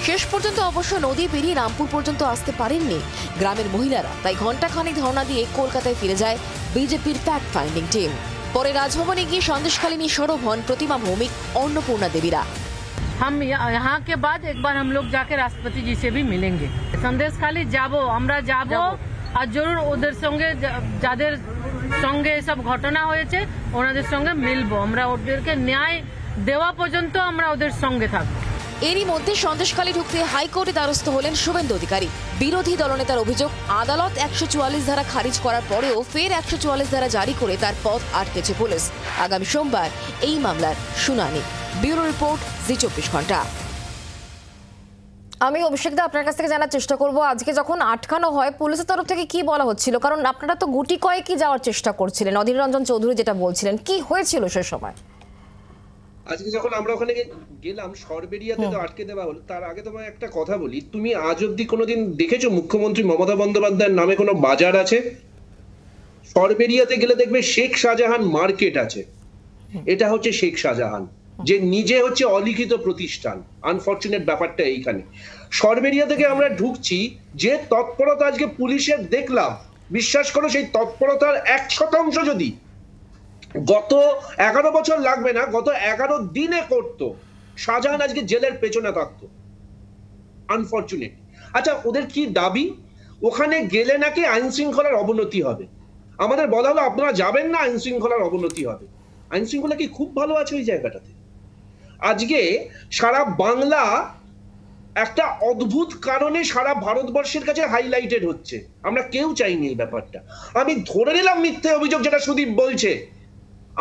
শেষ পর্যন্ত অবশ্য নদী পেরিয়ে রামপুর পর্যন্ত আসতে পারেননি গ্রামের মহিলারা, তাই ঘণ্টাখানেক ধর্ণা দিয়ে কলকাতায় ফিরে যায় বিজেপির ফ্যাক্ট ফাইন্ডিং টিম। পরে রাজভবনে গিয়ে সন্দেশখালী নিয়ে সরব হন প্রতিমা ভৌমিক, অন্নপূর্ণা দেবীরা। हम यहाँ के बाद एक बार हम लोग जाके राष्ट्रपति जी से भी मिलेंगे। সন্দেশখালী যাব, আমরা যাব, আর জরুর ওদের সঙ্গে যাদের সঙ্গে এসব ঘটনা হয়েছে ওনাদের সঙ্গে মিলবো। আমরা ওদেরকে ন্যায় দেওয়া পর্যন্ত আমরা ওদের সঙ্গে থাকবো। এরই মধ্যে সন্দেশখালী ঢুকতে হাইকোর্টে দ্বারস্থ হলেন শুভেন্দু অধিকারী। বিরোধী দলনেতার অভিযোগ, আদালত 144 ধারা খারিজ করার পরেও ফের 144 ধারা জারি করে তার পথ আটকেছে পুলিশ। আগামী সোমবার এই মামলার শুনানি। ব্যুরো রিপোর্ট, জি 24 ঘন্টা। আমি অভিষেক দা আপনার কাছ থেকে জানার চেষ্টা করব, আজকে যখন আটকানো হয় পুলিশের তরফ থেকে কি বলা হচ্ছিল? কারণ আপনারা তো গুটি কয়েকই যাওয়ার চেষ্টা করছিলেন, অধীর রঞ্জন চৌধুরী যেটা বলছিলেন, কি হয়েছিল সে সময়? আজকে যখন আমরা ওখানে গেলাম সরবেরিয়াতে তো আটকে দেওয়া হলো, তার আগে তোমায় একটা কথা বলি, তুমি আজ অব্দি কোনোদিন দেখেছো মুখ্যমন্ত্রী মমতা বন্দ্যোপাধ্যায়ের নামে কোনো বাজার আছে? সরবেরিয়াতে গেলে দেখবে শেখ শাহজাহান মার্কেট আছে, এটা হচ্ছে শেখ শাহজাহান, যে নিজে হচ্ছে অলিখিত প্রতিষ্ঠান। আনফরচুনেট ব্যাপারটা এইখানে। সরবেরিয়া থেকে আমরা ঢুকছি, যে তৎপরতা আজকে পুলিশের দেখলাম, বিশ্বাস করো সেই তৎপরতার 1% যদি গত 11 বছর লাগবে না, গত 11 দিনে করতো, শাহজাহান আজকে জেলের পেছনে থাকতো। আনফরচুনেট। আচ্ছা, ওদের কি দাবি? ওখানে গেলে নাকি আইন শৃঙ্খলার অবনতি হবে। আমাদের বলা হলো আপনারা যাবেন না, আইন শৃঙ্খলার অবনতি হবে। আইন শৃঙ্খলা কি খুব ভালো আছে ওই জায়গাটাতে? আজকে সারা বাংলা একটা অদ্ভুত কারণে সারা ভারতবর্ষের কাছে হাইলাইটেড হচ্ছে। আমরা কেউ চাইনি এই ব্যাপারটা। আমি ধরে নিলাম মিথ্যে অভিযোগ যেটা সুদীপ বলছে।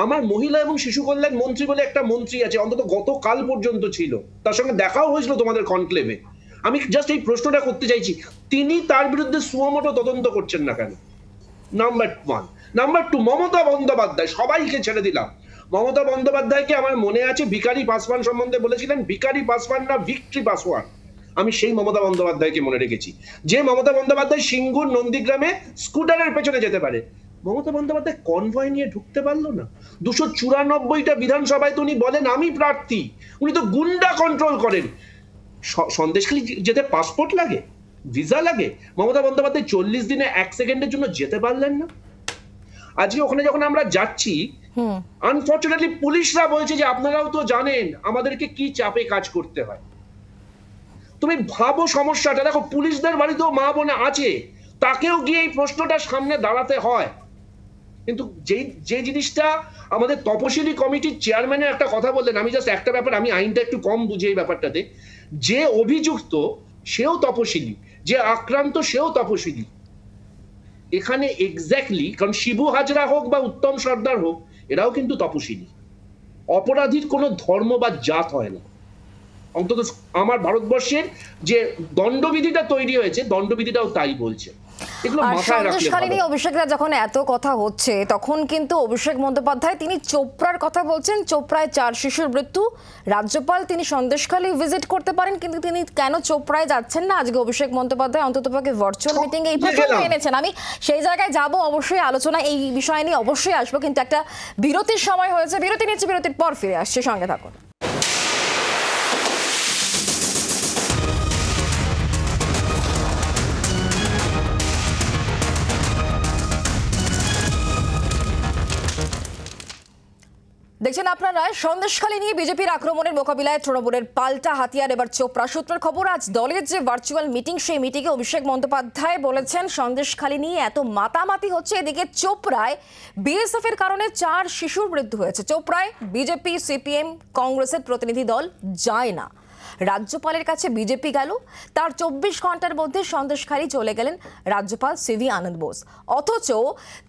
আমার মহিলা এবং শিশু কল্যাণ মন্ত্রী বলে একটা মন্ত্রী আছে, অন্তত গতকাল পর্যন্ত ছিল, তার সঙ্গে দেখাও হয়েছিল তোমাদের কনক্লেভে। আমি জাস্ট এই প্রশ্নটা করতে চাইছি, তিনি তার বিরুদ্ধে সুমোটো তদন্ত করছেন না কেন? নাম্বার 1। নাম্বার 2, মমতা বন্দ্যোপাধ্যায়, সবাইকে ছেড়ে দিলাম, মমতা বন্দ্যোপাধ্যায়কে আমার মনে আছে ভিখারি পাসওয়ান সম্বন্ধে বলেছিলেন ভিখারি পাসওয়ান না ভিক্টরি পাসওয়ান। আমি সেই মমতা বন্দ্যোপাধ্যায়কে মনে রেখেছি, যে মমতা বন্দ্যোপাধ্যায় সিঙ্গুর নন্দীগ্রামে স্কুটারের পেছনে যেতে পারে। মমতা বন্দ্যোপাধ্যায় কনভয় নিয়ে ঢুকতে পারলো না। 294টা বিধানসভায় তো উনি বলেন আমি প্রার্থী, উনি তো গুন্ডা কন্ট্রোল করেন। সন্দেশখালী যেতে পাসপোর্ট লাগে, ভিসা লাগে, মমতা বন্দ্যোপাধ্যায় 40 দিনে 1 সেকেন্ডের জন্য যেতে পারলেন না। আজকে ওখানে যখন আমরা যাচ্ছি, আনফরচুনেটলি পুলিশরা বলছে যে আপনারাও তো জানেন আমাদেরকে কি চাপে কাজ করতে হয়। তুমি ভাবো সমস্যাটা, দেখো পুলিশদের বাড়িতেও মা বোন আছে, তাকেও গিয়ে এই প্রশ্নটার সামনে দাঁড়াতে হয়। কিন্তু যে জিনিসটা আমাদের তপশিলি কমিটির চেয়ারম্যানের একটা কথা বললেন, আমি জাস্ট একটা ব্যাপার, আমি আইনটা একটু কম বুঝি এই ব্যাপারটাতে, যে অভিযুক্ত সেও তপশিলি, যে আক্রান্ত সেও তপশিলি। এখানে এক্স্যাক্টলি, কারণ শিবু হাজরা হোক বা উত্তম সর্দার হোক, এরাও কিন্তু তপশিলি। অপরাধীর কোনো ধর্ম বা জাত হয় না। অন্তত আমার ভারতবর্ষের যে দণ্ডবিধিটা তৈরি হয়েছে, দণ্ডবিধিটাও তাই বলছে। সন্দেশখালী অভিষেকরা যখন এত কথা হচ্ছে, তখন কিন্তু অভিষেক বন্দ্যোপাধ্যায় তিনি চোপড়ার কথা বলছেন। চোপড়ায় 4 শিশুর মৃত্যু। রাজ্যপাল তিনি সন্দেশখালী ভিজিট করতে পারেন, কিন্তু তিনি কেন চোপড়ায় যাচ্ছেন না? আজকে অভিষেক বন্দ্যোপাধ্যায় অন্ততপক্ষে ভার্চুয়াল মিটিং এই প্রসঙ্গ এনেছেন। আমি সেই জায়গায় যাব, অবশ্যই আলোচনা এই বিষয় নিয়ে অবশ্যই আসবো, কিন্তু একটা বিরতির সময় হয়েছে, বিরতি নিচ্ছি, বিরতির পর ফিরে আসছে, সঙ্গে থাকুন। দেখছেন আপনারা সন্দেশখালী নিয়ে বিজেপির আক্রমণের মোকাবিলায় তৃণমূলের পাল্টা হাতিয়ার এবার চোপড়া। সূত্রের খবর, আজ দলের যে ভার্চুয়াল মিটিং, সেই মিটিংয়ে অভিষেক বন্দ্যোপাধ্যায় বলেছেন সন্দেশখালী নিয়ে এত মাতামাতি হচ্ছে, এদিকে চোপড়ায় বিএসএফ এর কারণে 4 শিশুর মৃত্যু হয়েছে। চোপড়ায় বিজেপি, সিপিএম, কংগ্রেসের প্রতিনিধি দল যায় না। রাজ্যপালের কাছে বিজেপি গেল, তার 24 ঘন্টার মধ্যে সন্দেশখালী চলে গেলেন রাজ্যপাল সিভি আনন্দ বোস। অথচ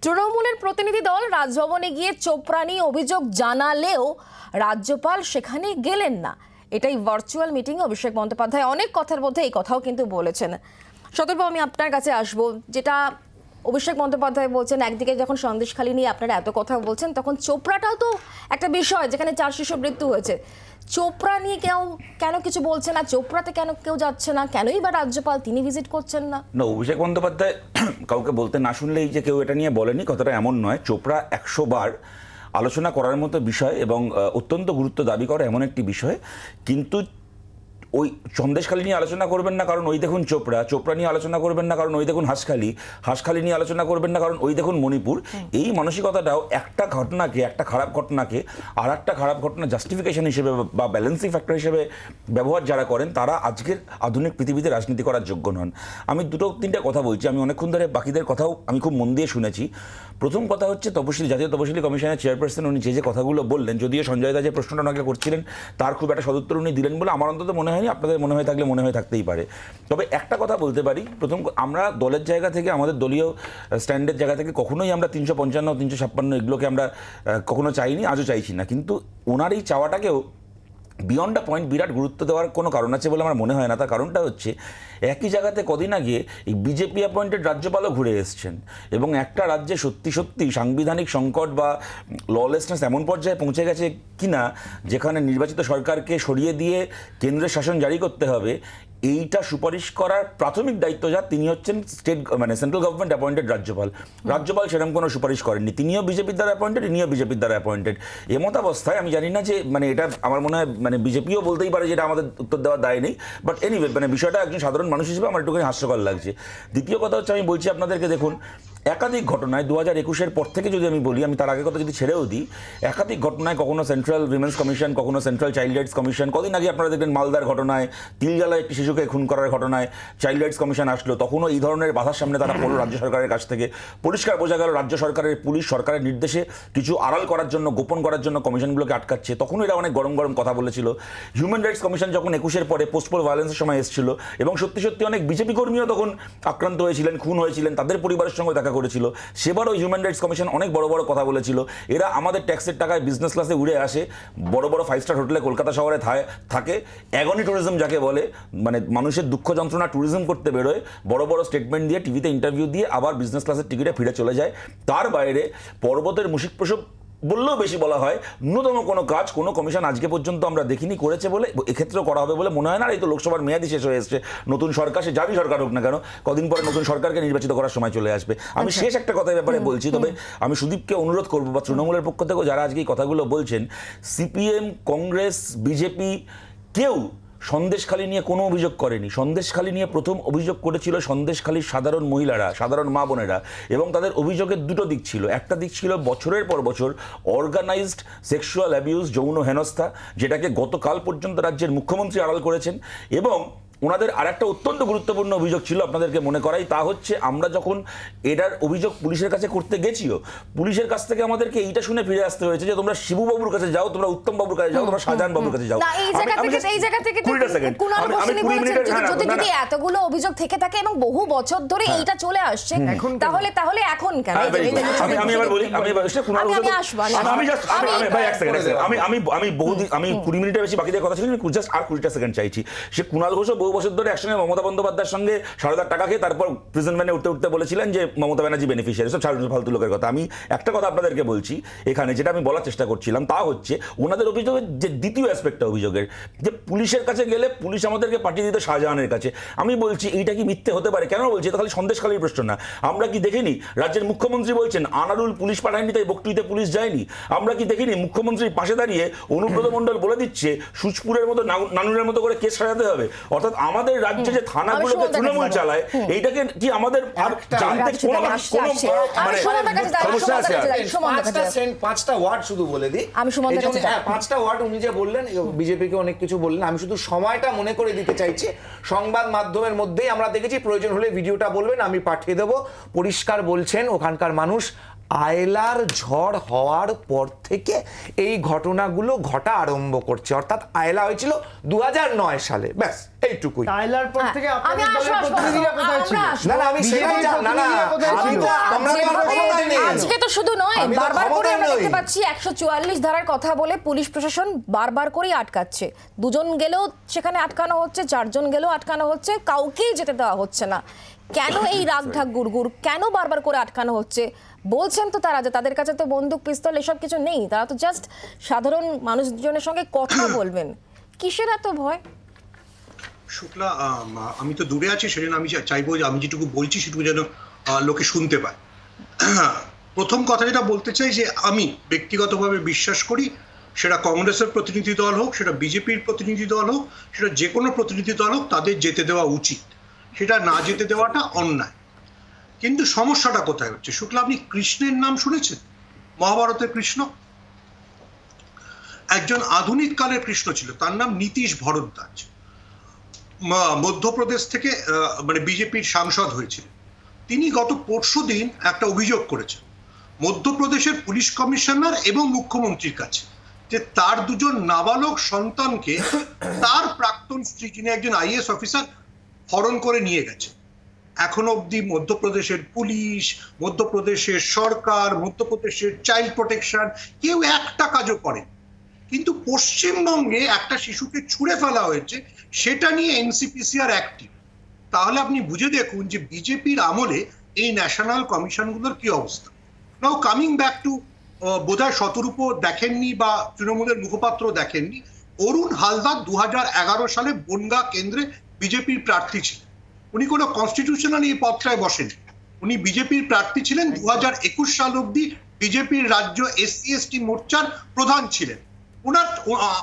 তৃণমূলের প্রতিনিধি দল রাজভবনে গিয়ে চোপড়া নিয়ে অভিযোগ জানালেও রাজ্যপাল সেখানে গেলেন না। এটাই ভার্চুয়াল মিটিংয়ে অভিষেক বন্দ্যোপাধ্যায় অনেক কথার মধ্যে এই কথাও কিন্তু বলেছেন। সতর্কবাবু, আমি আপনার কাছে আসবো। যেটা অভিষেক বন্দ্যোপাধ্যায় বলছেন, একদিকে যখন সন্দেশখালী নিয়ে আপনারা এত কথা বলছেন, তখন চোপড়াটাও তো একটা বিষয় যেখানে 4 শিশুর মৃত্যু হয়েছে। চোপড়া নিয়ে কেন কিছু বলছে না? চোপড়াতে কেন কেউ যাচ্ছে না? কেনই বা রাজ্যপাল তিনি ভিজিট করছেন না? না, অভিষেক বন্দ্যোপাধ্যায় কাউকে বলতে না শুনলেই যে কেউ এটা নিয়ে বলেনি, কথাটা এমন নয়। চোপড়া 100 বার আলোচনা করার মতো বিষয় এবং অত্যন্ত গুরুত্ব দাবি করে এমন একটি বিষয়। কিন্তু ওই সন্দেশখালী নিয়ে আলোচনা করবেন না কারণ ওই দেখুন চোপড়া, চোপড়া নিয়ে আলোচনা করবেন না কারণ ওই দেখুন হাঁসখালী, হাঁসখালী নিয়ে আলোচনা করবেন না কারণ ওই দেখুন মণিপুর। এই মানসিকতাটাও একটা ঘটনাকে, একটা খারাপ ঘটনাকে আর একটা খারাপ ঘটনা জাস্টিফিকেশন হিসেবে বা ব্যালেন্সিং ফ্যাক্টর হিসেবে ব্যবহার যারা করেন, তারা আজকের আধুনিক পৃথিবীতে রাজনীতি করার যোগ্য নন। আমি 2-3টা কথা বলছি, আমি অনেকক্ষণ ধরে বাকিদের কথাও আমি খুব মন দিয়ে শুনেছি। প্রথম কথা হচ্ছে জাতীয় তপশিলি কমিশনের চেয়ারপারসন উনি যে কথাগুলো বললেন, যদিও সঞ্জয় দা যে প্রশ্নটা ওনাকে করছিলেন তার খুব একটা সদুত্তর উনি দিলেন বলে আমার অন্তত মনে হয়নি। আপনাদের মনে হয়ে থাকলে মনে হয়ে থাকতেই পারে। তবে একটা কথা বলতে পারি, প্রথম, আমরা দলের জায়গা থেকে, আমাদের দলীয় স্ট্যান্ডের জায়গা থেকে কখনোই আমরা 355, 356 এগুলোকে আমরা কখনো চাইনি, আজও চাইছি না। কিন্তু ওনার এই চাওয়াটাকেও বিয়ন্ড আ পয়েন্ট বিরাট গুরুত্ব দেওয়ার কোনো কারণ আছে বলে আমার মনে হয় না। তার কারণটা হচ্ছে, একই জায়গাতে কদিন আগে এই বিজেপি অ্যাপয়েন্টেড রাজ্যপালও ঘুরে এসছেন এবং একটা রাজ্যে সত্যি সত্যি সাংবিধানিক সংকট বা ললেসনেস এমন পর্যায়ে পৌঁছে গেছে কিনা যেখানে নির্বাচিত সরকারকে সরিয়ে দিয়ে কেন্দ্রের শাসন জারি করতে হবে, এইটা সুপারিশ করার প্রাথমিক দায়িত্ব যার, তিনি হচ্ছেন সেন্ট্রাল গভর্নমেন্ট অ্যাপয়েন্টেড রাজ্যপাল। রাজ্যপাল সেরকম কোনো সুপারিশ করেননি, তিনিও বিজেপির দ্বারা অ্যাপয়েন্টেড, ইনিও বিজেপির দ্বারা অ্যাপয়েন্টেড। এমত অবস্থায় আমি জানি না যে এটা আমার মনে হয় বিজেপিও বলতেই পারে যেটা আমাদের উত্তর দেওয়ার দায় নেই, বাট এনিওয়ে বিষয়টা একজন সাধারণ মানুষ হিসেবে আমার একটুখানি হাস্যকর লাগছে। দ্বিতীয় কথা হচ্ছে, আমি বলছি আপনাদেরকে, দেখুন একাধিক ঘটনায় 2021-এর পর থেকে যদি আমি বলি, আমি তার আগের কথা যদি ছেড়েও দিই, একাধিক ঘটনায় কখনো সেন্ট্রাল উইমেন্স কমিশন, কখনো সেন্ট্রাল চাইল্ড রাইটস কমিশন, কদিন আগে আপনারা দেখবেন মালদার ঘটনায়, তিলজালায় একটি শিশুকে খুন করার ঘটনায় চাইল্ড রাইটস কমিশন আসলো, তখনও এই ধরনের বাধার সামনে তারা পড়লো রাজ্য সরকারের কাছ থেকে। পরিষ্কার বোঝা গেল রাজ্য সরকারের পুলিশ সরকারের নির্দেশে কিছু আড়াল করার জন্য, গোপন করার জন্য কমিশনগুলোকে আটকাচ্ছে। তখনও এরা অনেক গরম গরম কথা বলেছিল। হিউম্যান রাইটস কমিশন যখন 21-এর পরে পোস্টপোল ভায়োলেন্সের সময় এসেছিল এবং সত্যি সত্যি অনেক বিজেপি কর্মীও তখন আক্রান্ত হয়েছিলেন, খুন হয়েছিলেন, তাদের পরিবারের সঙ্গে দেখা করেছিল, সেবারও হিউম্যান রাইটস কমিশন অনেক বড় বড় কথা বলেছিল। এরা আমাদের ট্যাক্সের টাকায় বিজনেস ক্লাসে উড়ে আসে, বড় বড় 5 স্টার হোটেলে কলকাতা শহরে থাকে, অ্যাগনি ট্যুরিজম যাকে বলে, মানে মানুষের দুঃখ যন্ত্রণা ট্যুরিজম করতে বেরোয়, বড় বড় স্টেটমেন্ট দিয়ে, টিভিতে ইন্টারভিউ দিয়ে আবার বিজনেস ক্লাসের টিকিটে ফিরে চলে যায়। তার বাইরে পর্বতের মুশিক প্রসব বললেও বেশি বলা হয়, ন্যূনতম কোনো কাজ কোনো কমিশন আজকে পর্যন্ত আমরা দেখিনি করেছে বলে, এক্ষেত্রেও করা হবে বলে মনে হয় না। এই তো লোকসভার মেয়াদই শেষ হয়ে এসছে, নতুন সরকার, সে যারই সরকার হোক না কেন, কদিন পরে নতুন সরকারকে নির্বাচিত করার সময় চলে আসবে। আমি শেষ একটা কথার ব্যাপারে বলছি, তবে আমি সুদীপকে অনুরোধ করবো, বা তৃণমূলের পক্ষ থেকেও যারা আজকে এই কথাগুলো বলছেন, সিপিএম, কংগ্রেস, বিজেপি কেউ সন্দেশখালী নিয়ে কোনো অভিযোগ করেনি। সন্দেশখালী নিয়ে প্রথম অভিযোগ করেছিল সন্দেশখালীর সাধারণ মহিলারা, সাধারণ মা বোনেরা, এবং তাদের অভিযোগের দুটো দিক ছিল। একটা দিক ছিল বছরের পর বছর অর্গানাইজড সেক্সুয়াল অ্যাবিউজ, যৌন হেনস্থা, যেটাকে গতকাল পর্যন্ত রাজ্যের মুখ্যমন্ত্রী আড়াল করেছেন। এবং ওনাদের আরেকটা অত্যন্ত গুরুত্বপূর্ণ অভিযোগ ছিল, আপনাদেরকে মনে করাই, তা হচ্ছে আমরা যখন এটার অভিযোগ পুলিশের কাছে করতে গেছিও, পুলিশের কাছ থেকে আমাদেরকে এইটা শুনে ফিরে আসতে হয়েছে যে তোমরা শিবুবাবুর কাছে যাও, তোমরা উত্তম বাবুর কাছে যাও, তোমরা শাহজাহান বাবুর কাছে যাও। এতগুলো অভিযোগ থেকে থাকে এবং বহু বছর ধরে এইটা চলে আসছে, তাহলে এখন কেন? আমি এবার বলি, আমি 20 মিনিটের বেশি বাকিদের কথা ছিল, আমি জাস্ট আর 20টা সেকেন্ড চাইছি। সে কুণাল ঘোষ বহু বছর ধরে একসঙ্গে মমতা বন্দ্যোপাধ্যায়ের সঙ্গে 7,000 টাকা খেয়ে তারপর প্রিজন ভ্যানে উঠতে বলেছিলেন যে মমতা ব্যানার্জি বেনিফিশিয়ারি, সব ফালতু লোকের কথা। আমি একটা কথা আপনাদেরকে বলছি এখানে, যেটা আমি বলার চেষ্টা করছিলাম, তা হচ্ছে ওনাদের অভিযোগের যে দ্বিতীয় অ্যাসপেক্টটা অভিযোগের, যে পুলিশের কাছে গেলে পুলিশ আমাদেরকে পাঠিয়ে দিত শাহজাহানের কাছে। আমি বলছি এইটা কি মিথ্যে হতে পারে? কেন বলছি? এটা খালি সন্দেশখালীর প্রশ্ন না। আমরা কি দেখিনি রাজ্যের মুখ্যমন্ত্রী বলছেন আনারুল পুলিশ পাঠায়নি তাই বকটুইতে পুলিশ যায়নি? আমরা কি দেখিনি মুখ্যমন্ত্রীর পাশে দাঁড়িয়ে অনুব্রত মণ্ডল বলে দিচ্ছে সুচপুরের মতো, নানুরের মতো করে কেস সাজাতে হবে? অর্থাৎ আমাদের রাজ্যে যে থানাগুলোকে তৃণমূল চালায়, এইটাকে কি আমাদের আর জানতে কোনো মানে সমস্যা আছে? 5টা ওয়ার্ড শুধু বলে দিই, 5টা ওয়ার্ড উনি যে বললেন, বিজেপিকে অনেক কিছু বললেন, আমি শুধু সময়টা মনে করে দিতে চাইছি। সংবাদ মাধ্যমের মধ্যেই আমরা দেখেছি, প্রয়োজন হলে ভিডিওটা বলবেন, আমি পাঠিয়ে দেবো। পরিষ্কার বলছেন ওখানকার মানুষ, আয়লার ঝড় হওয়ার পর থেকে এই ঘটনাগুলো ঘটা আরম্ভ করছে। অর্থাৎ আয়লা হয়েছিল 2009 সালে, ব্যাস এইটুকুই। আয়লার পর থেকে আপনাদের দলের প্রতিনিধিরা কোথায় ছিল? না না, আমি সেটাই না, আজকে তো শুধু নয়, বারবার করে আমরা দেখতে পাচ্ছি 144 ধারার কথা বলে পুলিশ প্রশাসন বারবার করেই আটকাচ্ছে। 2 জন গেলেও সেখানে আটকানো হচ্ছে, 4 জন গেলেও আটকানো হচ্ছে, কাউকেই যেতে দেওয়া হচ্ছে না। কেন এই রাগঢাক গুড়গুড়? কেন বারবার করে আটকানো হচ্ছে? বলছেন তো তারা যে তাদের কাছে তো বন্দুক, পিস্তল এসব কিছু নেই, তারা তো জাস্ট সাধারণ মানুষজনের সঙ্গে কথা বলবেন। কিসের এত ভয়? শুক্লা, আমি তো দূরে আছি, সেজন্য আমি চাইবো যে আমি যেটুকু বলছি সেটুকু যেন লোকে শুনতে পায়। প্রথম কথা যেটা বলতে চাই, যে আমি ব্যক্তিগতভাবে বিশ্বাস করি, সেটা কংগ্রেসের প্রতিনিধি দল হোক, সেটা বিজেপির প্রতিনিধি দল হোক, সেটা যে কোনো প্রতিনিধি দল হোক, তাদের যেতে দেওয়া উচিত, সেটা না যেতে দেওয়াটা অন্যায়। কিন্তু সমস্যাটা কোথায় হচ্ছে? শুক্লা, আপনি কৃষ্ণের নাম শুনেছেন? মহাভারতের কৃষ্ণ একজন আধুনিক কালের কৃষ্ণ ছিল, তার নাম নীতিশ ভরদ্বাজ। মধ্যপ্রদেশ থেকে মানে বিজেপির সাংসদ হয়েছিল। তিনি গত পরশুদিন একটা অভিযোগ করেছেন মধ্যপ্রদেশের পুলিশ কমিশনার এবং মুখ্যমন্ত্রীর কাছে, যে তার 2 জন নাবালক সন্তানকে তার প্রাক্তন স্ত্রী, যিনি একজন আইএএস অফিসার, হরণ করে নিয়ে গেছে। এখনো অবধি মধ্যপ্রদেশের পুলিশ, মধ্যপ্রদেশের সরকার, মধ্যপ্রদেশের চাইল্ড প্রোটেকশন কেউ একটা কাজও করে। কিন্তু পশ্চিমবঙ্গে একটা শিশুকে ছুঁড়ে ফেলা হয়েছে, সেটা নিয়ে এনসিপিসিআর অ্যাক্টিভ। তাহলে আপনি বুঝে দেখুন যে বিজেপির আমলে এই ন্যাশনাল কমিশনগুলোর কি অবস্থা। নাও কামিং ব্যাক টু, বোধহয় শতরূপ দেখেননি বা তৃণমূলের মুখপাত্র দেখেননি, অরুণ হালদার 2011 সালে বনগা কেন্দ্রে বিজেপির প্রার্থী ছিলেন। উনি কোনো কনস্টিটিউশনাল এই পদটায় বসেনি, উনি বিজেপির প্রার্থী ছিলেন। 2021 সাল অবধি বিজেপির রাজ্য SC/ST মোর্চার প্রধান ছিলেন। ওনার,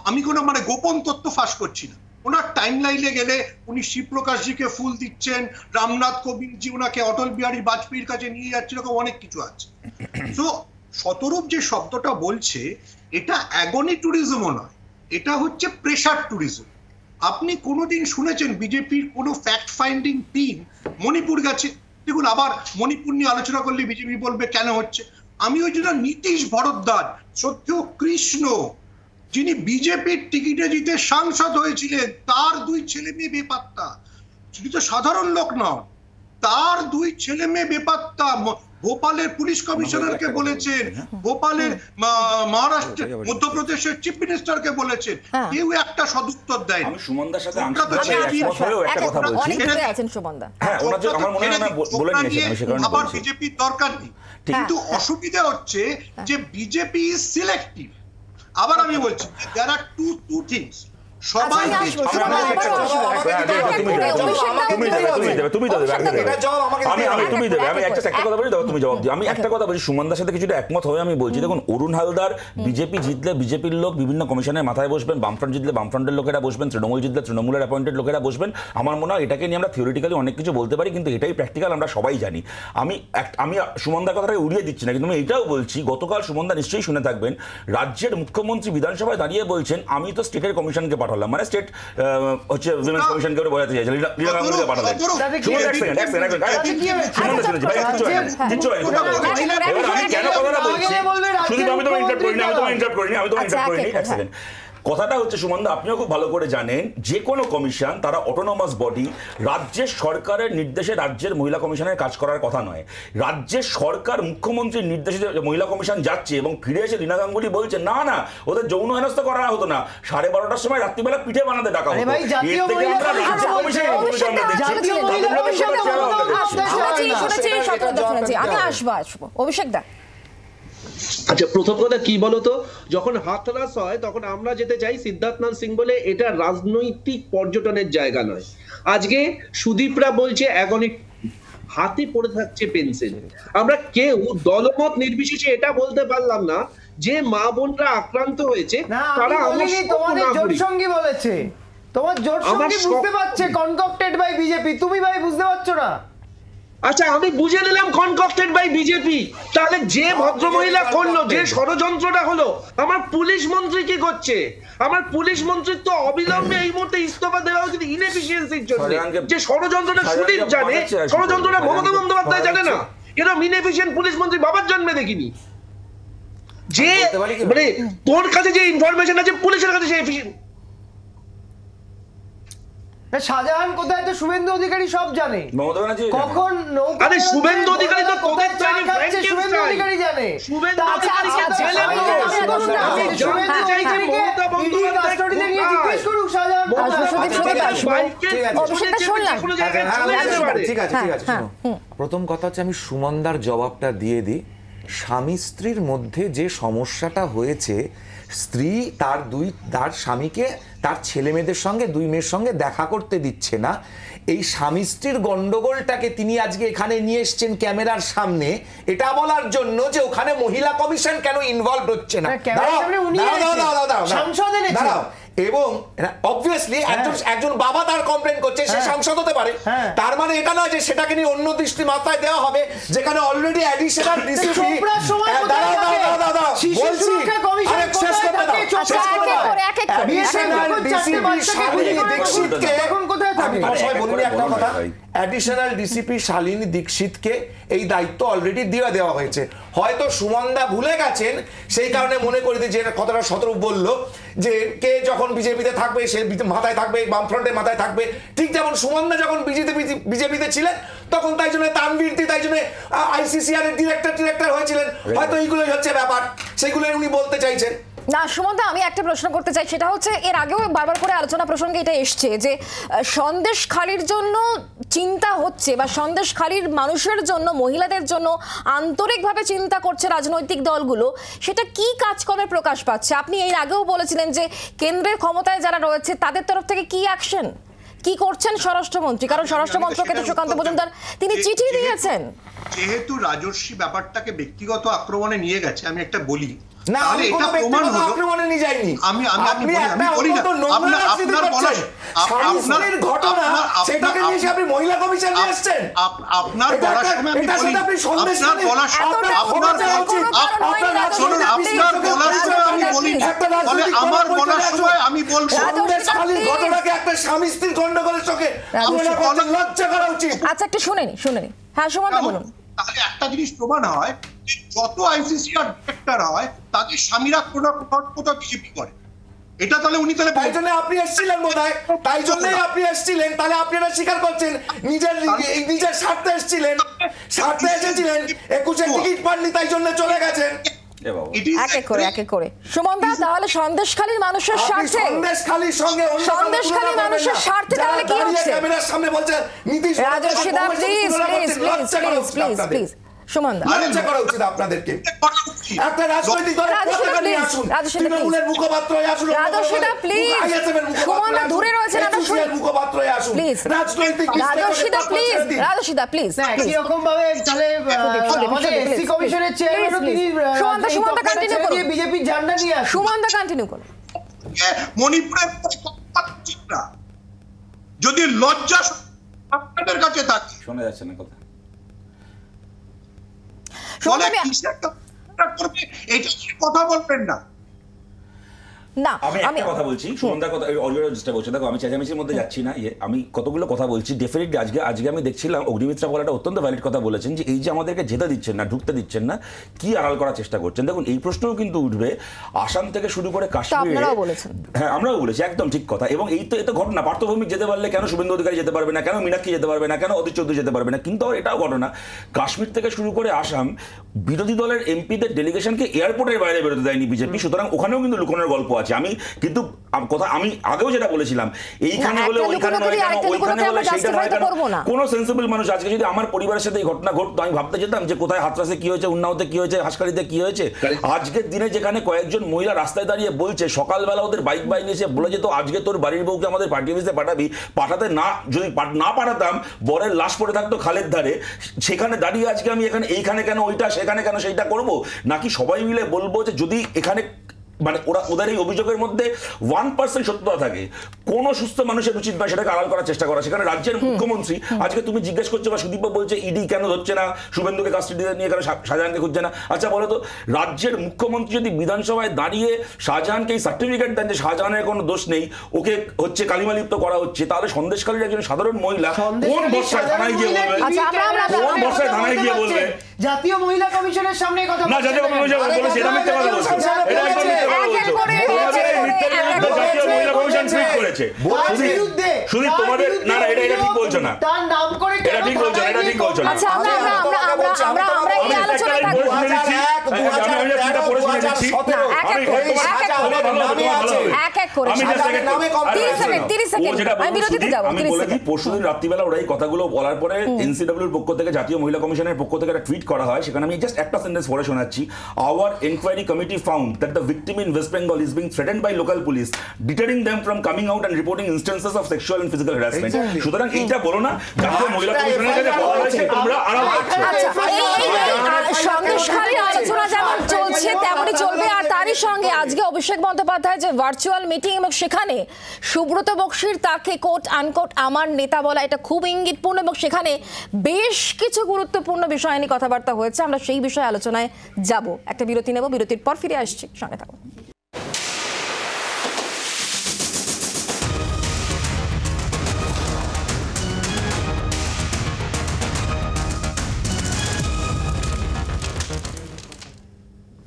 আমি কোনো মানে গোপন তথ্য ফাঁস করছি না, ওনার টাইম লাইনে গেলে উনি শিবপ্রকাশজিকে ফুল দিচ্ছেন, রামনাথ কোবিন্দজি ওনাকে অটল বিহারী বাজপেয়ীর কাছে নিয়ে যাচ্ছে, এরকম অনেক কিছু আছে। তো শতরূপ যে শব্দটা বলছে এটা অ্যাগনি ট্যুরিজমও নয়, এটা হচ্ছে প্রেশার ট্যুরিজম। আপনি কোনোদিন শুনেছেন বিজেপির কোনো ফ্যাক্ট ফাইন্ডিং টিম মণিপুর গেছে? দেখুন, আবার মণিপুর নিয়ে আলোচনা করলে বিজেপি বলবে কেন হচ্ছে। আমি ওই জন্য নীতিশ ভরদ্বাজ, সত্য কৃষ্ণ, যিনি বিজেপির টিকিটে জিতে সাংসদ হয়েছিলেন, তার 2 ছেলে মেয়ে বেপাত্তা। তিনি তো সাধারণ লোক নন, তার 2 ছেলে মেয়ে বেপাত্তা। ভোপালের পুলিশ কমিশনারকে বলেছেন, ভোপালের মহারাষ্ট্র মধ্যপ্রদেশের চিফ মিনিস্টারকে বলেছেন, কেউ একটা সদুত্তর দেয়। আমি সুমনদার সাথে একটা কথা বলছি। হ্যাঁ, আমার মনে হয় আমরা বলে নিয়েছি, আমি সেখানে আবার বিজেপির দরকার নেই, কিন্তু অসুবিধা হচ্ছে যে বিজেপি ইজ সিলেক্টিভ। আবার আমি বলছি there are two things. সবাই আমি একটা কথা বলছি, সুমনদার সাথে কিছুটা একমত হয়ে আমি বলছি। দেখুন, অরুণ হালদার বিজেপি জিতলে বিজেপির লোক বিভিন্ন কমিশনের মাথায় বসবেন, বামফ্রন্ট জিতলে বামফ্রন্টের লোকেরা বসবেন, তৃণমূল জিতলে তৃণমূলের অ্যাপয়েন্টেড লোকেরা বসবেন। আমার মনে হয় এটাকে নিয়ে আমরা থিওরিটিক্যালি অনেক কিছু বলতে পারি, কিন্তু এটাই প্র্যাকটিক্যাল, আমরা সবাই জানি। আমি সুমনদার কথাটা উড়িয়ে দিচ্ছি না, কিন্তু আমি এটাও বলছি, গতকাল সুমনদা নিশ্চয়ই শুনে থাকবেন, রাজ্যের মুখ্যমন্ত্রী বিধানসভায় দাঁড়িয়ে বলছেন আমি তো স্টেটের কমিশনকে পাঠালাম, মানে স্টেট হচ্ছে উইমেন্স কমিশনকে বোঝাতে চাইছেন, লীলা গাঙ্গুলিকে পাঠালেন। আমি কেন কথাটা বলছি, শুধু আমি তোমায় ইন্টারাপ্ট করিনি, এক সেকেন্ড। কথাটা হচ্ছে সুমনদা, আপনিও খুব ভালো করে জানেন, যে কোনো কমিশন তারা অটোনমাস বডি, রাজ্যের সরকারের নির্দেশে রাজ্যের মহিলা কমিশনের কাজ করার কথা নয়। রাজ্যের সরকার মুখ্যমন্ত্রীর নির্দেশে মহিলা কমিশন যাচ্ছে এবং ফিরে এসে লীলা গাঙ্গুলি বলছে না না, ওদের যৌন হেনস্থা করা হতো না, 12:30টার সময় রাত্রিবেলা পিঠে বানাতে ডাকা হতো। আমি আসবো অভিষেক দা। আচ্ছা, প্রথম কথা কি বলতো, যখন হাতরাস হয় তখন আমরা যেতে চাই সিদ্ধার্থনাথ সিং বলে এটা রাজনৈতিক পর্যটনের জায়গা নয়। আজকে সুদীপরা বলছে অ্যাগনিক, হাতে পড়ে থাকছে পেন্সিল। আমরা কেউ দলমত নির্বিশেষে এটা বলতে পারলাম না যে মা বোনরা আক্রান্ত হয়েছে তারা তোমাদের জোট সঙ্গী বলেছে, তোমার জোট সঙ্গী বুঝতে পারছে কনকক্টেড বাই বিজেপি, তুমি ভাই বুঝতে পারছো না। আচ্ছা, আমি বুঝে নিলাম কনকক্টেড বাই বিজেপি, তাহলে যে ভদ্রমহিলা করলো, যে ষড়যন্ত্রটা হলো, আমার পুলিশ মন্ত্রী কি করছে? আমার পুলিশ মন্ত্রীর তো অবিলম্বে এই মুহূর্তে ইস্তফা দেওয়া উচিত ইনএফিসিয়েন্সির জন্য। যে ষড়যন্ত্রটা সুদীপ জানে, ষড়যন্ত্রটা মমতা বন্দ্যোপাধ্যায় জানে না, এরকম ইনএফিসিয়েন্ট পুলিশ মন্ত্রী বাবার জন্মে দেখিনি। যে মানে তোর কাছে যে ইনফরমেশন আছে পুলিশের কাছে সে এফিসিয়েন্ট। শাহজাহান কোথায় তো শুভেন্দু অধিকারী সব জানে, কখন আরে শুভেন্দু অধিকারী তো তোদের চাইনি, শুভেন্দু অধিকারী জানে, শুভেন্দু অধিকারী জেলে প্রথম কথা হচ্ছে আমি সুমনদার জবাবটা দিয়ে দিই। স্বামী স্ত্রীর মধ্যে যে সমস্যাটা হয়েছে, স্ত্রী তার স্বামীকে তার ছেলে মেয়েদের সঙ্গে 2 মেয়ের সঙ্গে দেখা করতে দিচ্ছে না, এই স্বামী স্ত্রীর গন্ডগোলটাকে তিনি আজকে এখানে নিয়ে এসছেন ক্যামেরার সামনে, এটা বলার জন্য যে ওখানে মহিলা কমিশন কেন ইনভলভ হচ্ছে না। এবং অবভিয়াসলি একজন বাবা তার কমপ্লেন করছে, সে সাংসদ হতে পারে, তার মানে এটা নয় যে সেটাকে নিয়ে অন্য দৃষ্টি মাথায় দেওয়া হবে, যেখানে already additional DCP additional DCP Shalini দীক্ষিতকে এই দায়িত্ব অলরেডি দেওয়া হয়েছে। হয়তো সুমনদা ভুলে গেছেন, সেই কারণে মনে করে যে কথাটা শতরূপ বললো যে কে যখন বিজেপিতে থাকবে সে মাথায় থাকবে, বামফ্রন্টের মাথায় থাকবে। ঠিক যেমন সুমনদা যখন বিজেপিতে ছিলেন তখন তাই জন্য তানভীর, তাই জন্য আইসিসিআর এর ডিরেক্টর হয়েছিলেন। হয়তো এইগুলোই হচ্ছে ব্যাপার, সেগুলো উনি বলতে চাইছেন। না সুমনদা, আমি একটা প্রশ্ন করতে চাই, সেটা হচ্ছে এর আগেও বারবার করে আলোচনা প্রসঙ্গে এটা এসছে যে সন্দেশখালির জন্য চিন্তা হচ্ছে বা সন্দেশখালির মানুষের জন্য, মহিলাদের জন্য আন্তরিকভাবে চিন্তা করছে রাজনৈতিক দলগুলো, সেটা কি কাজকর্মে প্রকাশ পাচ্ছে? আপনি এর আগেও বলেছিলেন যে কেন্দ্রের ক্ষমতায় যারা রয়েছে তাদের তরফ থেকে কি অ্যাকশন, কি করছেন স্বরাষ্ট্রমন্ত্রী? কারণ স্বরাষ্ট্রমন্ত্রকে তো সুকান্ত মজুমদার তিনি চিঠি দিয়েছেন। যেহেতু রাজর্ষি ব্যাপারটাকে ব্যক্তিগত আক্রমণে নিয়ে গেছে, আমি একটা বলি, না আমি কোনো ব্যক্তিগত আক্রমণে নিয়ে যাইনি। আমি বলি না আপনার বলা স্বামী-স্ত্রীর ঘটনা সেটাকে নিয়ে আপনি মহিলা কমিশন নিয়ে আসছেন। আপনার বলার সময় আমি বলি, আপনার বলার সময় আমি বলি, ফলে আমার বলার সময় আমি বলবো সন্দেশখালীর ঘটনাকে একটা স্বামী-স্ত্রীর গন্ডগোলের চোখে আপনার লজ্জা করা উচিত। আচ্ছা একটু শুনে নি। হ্যাঁ সুমনদা বলুন। তাহলে একটা জিনিস প্রমাণ হয়, যত আইসিসি আর ডিরেক্টর হয় তাদের স্বামীরা কোটা বিজেপি করে। এটা তাহলে উনি তাহলে তাই জন্য আপনি এসেছিলেন বোধহয়, তাই জন্যই আপনি এসেছিলেন। তাহলে আপনারা স্বীকার করছেন নিজের স্বার্থে এসেছিলেন, স্বার্থে এসেছিলেন, 21-এ টিকিট পাননি তাই জন্য চলে গেছেন। এক এক করে সুমনদা, তাহলে সন্দেশখালীর মানুষের স্বার্থে, সন্দেশখালীর সঙ্গে সন্দেশখালীর মানুষের স্বার্থে তাহলে কি হচ্ছে? ক্যামেরার সামনে বলছে নীতিশ রাজস্বীদা প্লিজ সুমনদা, লজ্জা করা উচিত আপনাদেরকে। একটা রাজনৈতিক দলের পতাকা নিয়ে আসুন, তৃণমূলের মুখপাত্র হয়ে আসুন, রাজস্বীদা প্লিজ, সুমনদা দূরে রয়েছেন, আমরা শুনি, মুখপাত্র হয়ে আসুন প্লিজ, রাজনৈতিক রাজস্বীদা প্লিজ একই রকম ভাবে তাহলে আমাদের এসসি কমিশনের চেয়ারম্যানও তিনি সুমনদা কন্টিনিউ করুন, বিজেপির ঝান্ডা নিয়ে আসুন। সুমনদা কন্টিনিউ করুন। মণিপুরের যদি লজ্জা আপনাদের কাছে থাকে, শোনা যাচ্ছে না কথা, ফলে কিসের করবে এটা কথা বলবেন না। আমি একটা কথা বলছি, সুমনদার কথা অডিও চেষ্টা বলছি, দেখো আমি চেঁচামেচির মধ্যে যাচ্ছি না, আমি কতগুলো কথা বলছি। ডেফিনেটলি আজকে আমি দেখছিলাম অগ্নিমিত্রা বলাটা অত্যন্ত ভ্যালিড কথা বলেছেন, যে এই যে আমাদেরকে যেতে দিচ্ছেন না, ঢুকতে দিচ্ছেন না, কি আড়াল করার চেষ্টা করছেন। দেখুন এই প্রশ্নও কিন্তু উঠবে আসাম থেকে শুরু করে কাশ্মীর, হ্যাঁ আমরাও বলেছি, একদম ঠিক কথা। এবং এই তো ঘটনা, পার্থভৌমিক যেতে পারলে কেন শুভেন্দু অধিকারী যেতে পারবে না, কেন মীনাক্ষী যেতে পারবে না, কেন অধীর চৌধুরী যেতে পারবে না, কিন্তু এটাও ঘটনা কাশ্মীর থেকে শুরু করে আসাম, বিরোধী দলের এমপিদের ডেলিগেশনকে এয়ারপোর্টের বাইরে বেরোতে দেয়নি বিজেপি, সুতরাং ওখানেও কিন্তু লুকোনোর গল্প আছে। আমি কিন্তু কথা আমি আগেও যেটা বলেছিলাম, এইখানে হলে ওইখানে নয় কেন, ওইখানে হলে সেইটা নয় কেন, কোনো সেন্সিবল মানুষ আজকে যদি আমার পরিবারের সাথে এই ঘটনা ঘটতো, আমি ভাবতে যেতাম যে কোথায় হাতরাসে কি হয়েছে, উন্নাওতে কি হয়েছে, হাসকারিতে কি হয়েছে। আজকের দিনে যেখানে কয়েকজন মহিলা রাস্তায় দাঁড়িয়ে বলছে, সকালবেলা ওদের বাইক এসে বলে যেত আজকে তোর বাড়ির বউকে আমাদের পার্টি অফিসে পাঠাবি, পাঠাতে না, যদি না পাঠাতাম বরের লাশ পড়ে থাকতো খালের ধারে, সেখানে দাঁড়িয়ে আজকে আমি এইখানে কেন ওইটা, সেখানে কেন সেইটা করবো, নাকি সবাই মিলে বলবো যে যদি এখানে মানে ওদের এই অভিযোগের মধ্যে 1% সত্যতা থাকে, কোন সুস্থ মানুষের উচিত নয় সেটাকে আড়াল করার চেষ্টা করা। সেখানে রাজ্যের মুখ্যমন্ত্রী, আজকে তুমি জিজ্ঞেস করছো বা সুদীপ বলছে ইডি কেন ধরছে না, শুভেন্দুকে কাস্টডিতে নিয়ে কেন শাহজাহানকে খুঁজছে না। আচ্ছা বলো তো, রাজ্যের মুখ্যমন্ত্রী যদি বিধানসভায় দাঁড়িয়ে শাহজাহানকে এই সার্টিফিকেট দেন যে শাহজাহানের কোনো দোষ নেই, ওকে হচ্ছে কালিমালিপ্ত করা হচ্ছে, তাহলে সন্দেশখালীর একজন সাধারণ মহিলা কোন বর্ষায় থানায় গিয়ে বলবে, কোন বর্ষায় থানায় গিয়ে বলবে? জাতীয় মহিলা কমিশনের সামনে কথা না, জাতীয় মহিলা কমিশন বলেছে, এটা মিথ্যা কথা বলছে, এটা একদম মিথ্যা কথা বলছে। পরশুদিন রাত্রিবেলা ওরা এই কথাগুলো বলার পরে এনসিডব্লিউর পক্ষ থেকে, জাতীয় মহিলা কমিশনের পক্ষ থেকে একটা টুইট করা হয়, সেখানে আমি জাস্ট একটা সেন্টেন্স পড়ে শোনাচ্ছি। Our enquiry committee found that the victim in West Bengal is being threatened by local police, deterring them from coming out and reporting instances of sexual and physical harassment. সুতরাং এইটা বলো না, জাতীয় মহিলা কমিশনের কাছে বলা হয়েছে তোমরা আড়াল করছো। সন্দেশখালীর আলোচনা যেমন চলছে তেমনই চলবে, আর তারই সঙ্গে আজকে অভিষেক বন্দ্যোপাধ্যায় যে ভার্চুয়াল মিটিং, এবং সেখানে সুব্রত বক্সির তাকে কোট আনকোট আমার নেতা বলা, এটা খুব ইঙ্গিতপূর্ণ, এবং সেখানে বেশ কিছু গুরুত্বপূর্ণ বিষয় নিয়ে কথাবার্তা হয়েছে। আমরা সেই বিষয়ে আলোচনায় যাব, একটা বিরতি নেব, বিরতির পর ফিরে আসছি, সঙ্গে থাকুন।